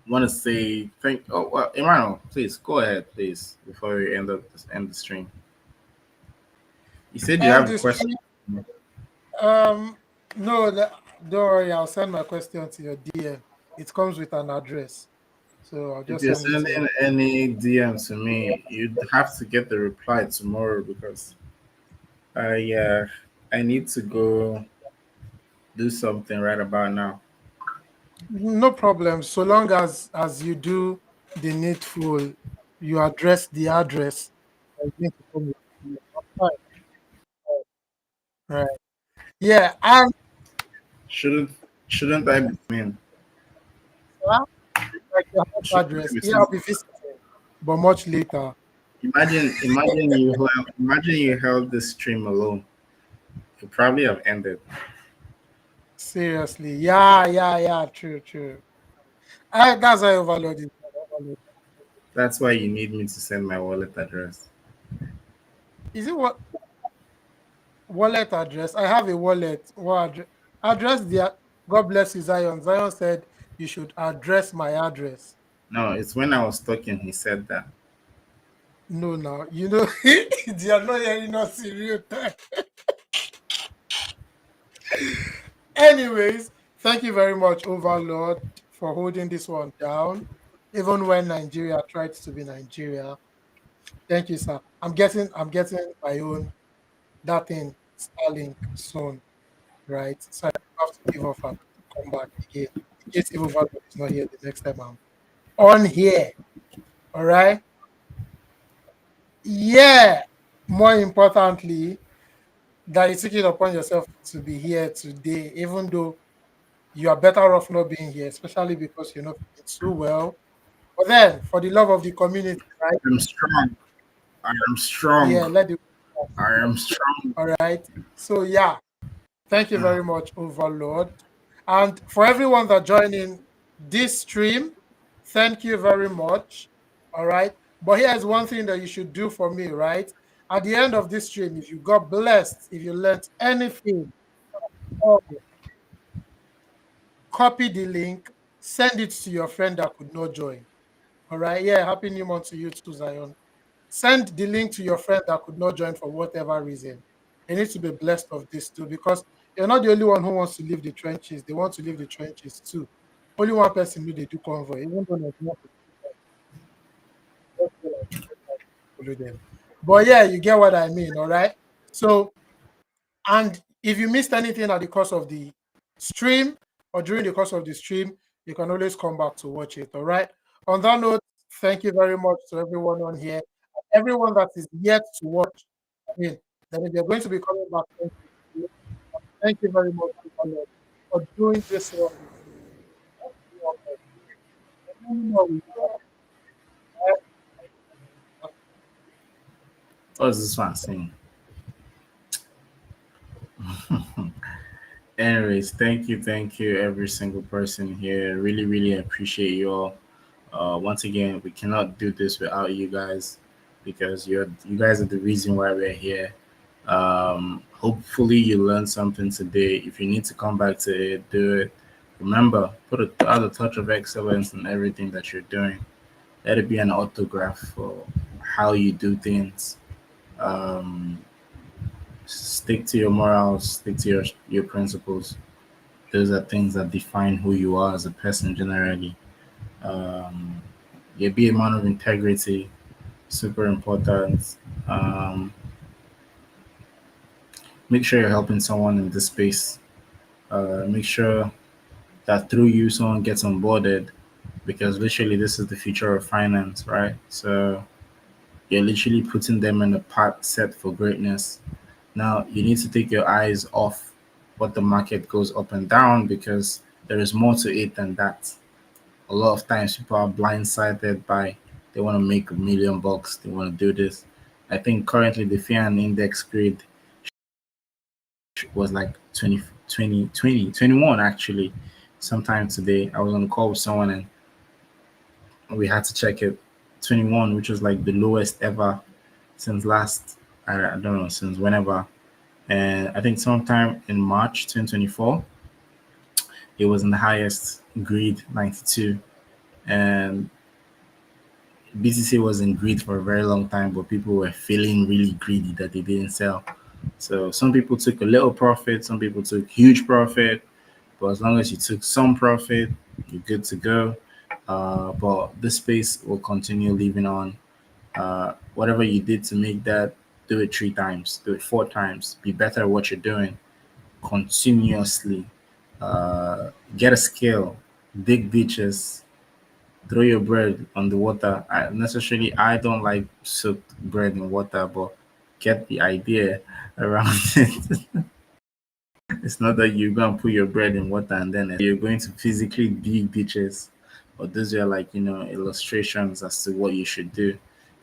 Want to say thank. Oh, well, Emmanuel, please go ahead, please, before we end the stream. You said you And have a the question. stream, um, no, don't worry, I'll send my question to your DM. It comes with an address. So I'll If just you're send it to sending you. any DM to me, you'd have to get the reply tomorrow because I need to go do something right about now. No problem. So long as you do the needful, you address the address. I need to come with you. Fine. Right. Yeah, and Shouldn't shouldn't I be in? like your house Shouldn't I address. be Yeah, I'll sending? be visiting, but much later. Imagine you held this stream alone. It probably have ended. Seriously. Yeah, yeah, yeah. True, true. That's why overload is overload. That's why you need me to send my wallet address. Is it what wallet address? I have a wallet. What address the God bless you, Zion. Zion said you should address my address. No, it's when I was talking he said that. No, now you know they are not hearing us in real time. Anyways, thank you very much, Overlord, for holding this one down. Even when Nigeria tried to be Nigeria. Thank you, sir. I'm getting my own that thing Starlink soon, right? So I don't have to give off and come back again. In case if Overlord is not here the next time I'm on here. All right. Yeah. More importantly, that you took it upon yourself to be here today, even though you are better off not being here, especially because you're not feeling too well. But then, for the love of the community, right? I'm strong. I am strong. Yeah, let the I am strong. all right. So yeah, thank you Ah, very much, Overlord, and for everyone that joined in this stream, thank you very much. All right. But here's one thing that you should do for me, right? At the end of this stream, if you got blessed, if you learned anything, oh, copy the link, send it to your friend that could not join. All right. Yeah. Happy new month to you too, Zion. Send the link to your friend that could not join for whatever reason. They need to be blessed of this too, because you're not the only one who wants to leave the trenches. They want to leave the trenches too. Only one person knew they do convoy, even though there's not follow them. But yeah, you get what I mean, all right? So, and if you missed anything at the course of the stream or during the course of the stream, you can always come back to watch it, all right? On that note, thank you very much to everyone on here. Everyone that is yet to watch, I mean, then if you're going to be coming back, thank you very much for doing this one with me. What's this one saying? Anyways, thank you, every single person here. Really, really appreciate you all. Once again, we cannot do this without you guys because you guys are the reason why we're here. Hopefully, you learned something today. If you need to come back to it, do it. Remember, put add a touch of excellence in everything that you're doing. Let it be an autograph for how you do things. Um, Stick to your morals, stick to your principles. Those are things that define who you are as a person generally. Um, yeah, be a man of integrity, super important. Um, Make sure you're helping someone in this space. Make sure that through you, someone gets onboarded because literally this is the future of finance, right? So you're literally putting them in a path set for greatness. Now you need to take your eyes off what the market goes up and down because there is more to it than that. A lot of times people are blindsided by they want to make $1 million, they want to do this. I think currently the fear and index grade was like 21 actually. Sometime today I was on a call with someone and we had to check it. 21, which was like the lowest ever since last, I don't know, since whenever. And I think sometime in March 2024 it was in the highest grade, 92. And BTC was in greed for a very long time, but people were feeling really greedy that they didn't sell. So some people took a little profit, some people took huge profit, but as long as you took some profit, you're good to go. But this space will continue living on. Whatever you did to make that, do it 3 times, do it 4 times. Be better at what you're doing continuously. Get a skill, dig ditches, throw your bread on the water. I don't like soaked bread in water, but get the idea around it. It's not that you're going to put your bread in water and then you're going to physically dig ditches. But those are like, illustrations as to what you should do.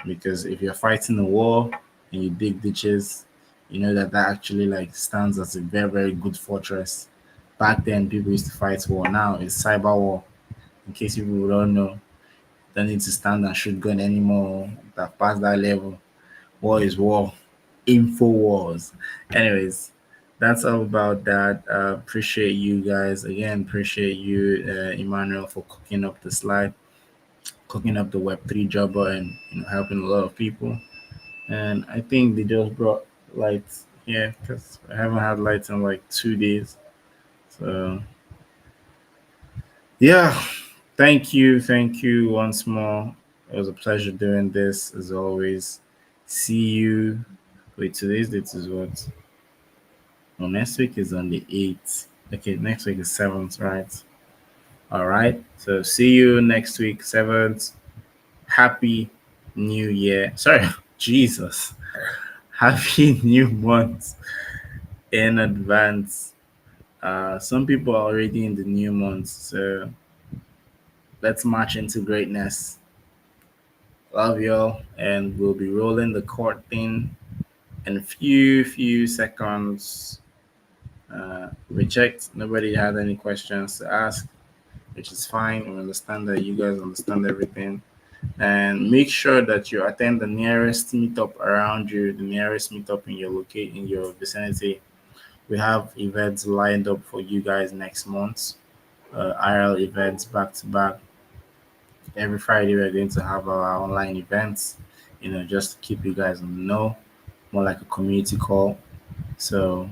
Because if you're fighting a war and you dig ditches, you know that actually like stands as a very, very good fortress. Back then, people used to fight war. Now it's cyber war. In case people don't know, don't need to stand and shoot gun anymore. That past that level. War is war. Info wars. Anyways, that's all about that. Appreciate you guys again. Appreciate you, Emmanuel, for cooking up the slide, cooking up the Web3 jobber, and helping a lot of people. And I think they just brought lights here because I haven't had lights in like 2 days. So yeah, thank you once more. It was a pleasure doing this as always. See you. Wait, today's date is what? No, next week is on the 8th. Okay, next week is 7th, right? All right. So see you next week, 7th. Happy New Year. Sorry, Jesus. Happy New Month in advance. Some people are already in the new month, so let's march into greatness. Love y'all, and we'll be rolling the court thing in a few seconds. We checked. Nobody had any questions to ask, which is fine. We understand that you guys understand everything. And make sure that you attend the nearest meetup around you, the nearest meetup in your in your vicinity. We have events lined up for you guys next month. IRL events back to back. Every Friday we're going to have our online events, just to keep you guys on the know, more like a community call. So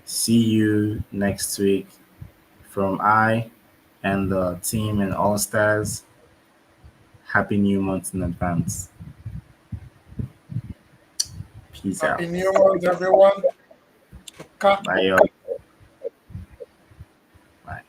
see you next week from I and the team and All Stars. Happy New Month in advance. Peace Happy out. New Month, everyone. Okay. Bye, y'all. Bye.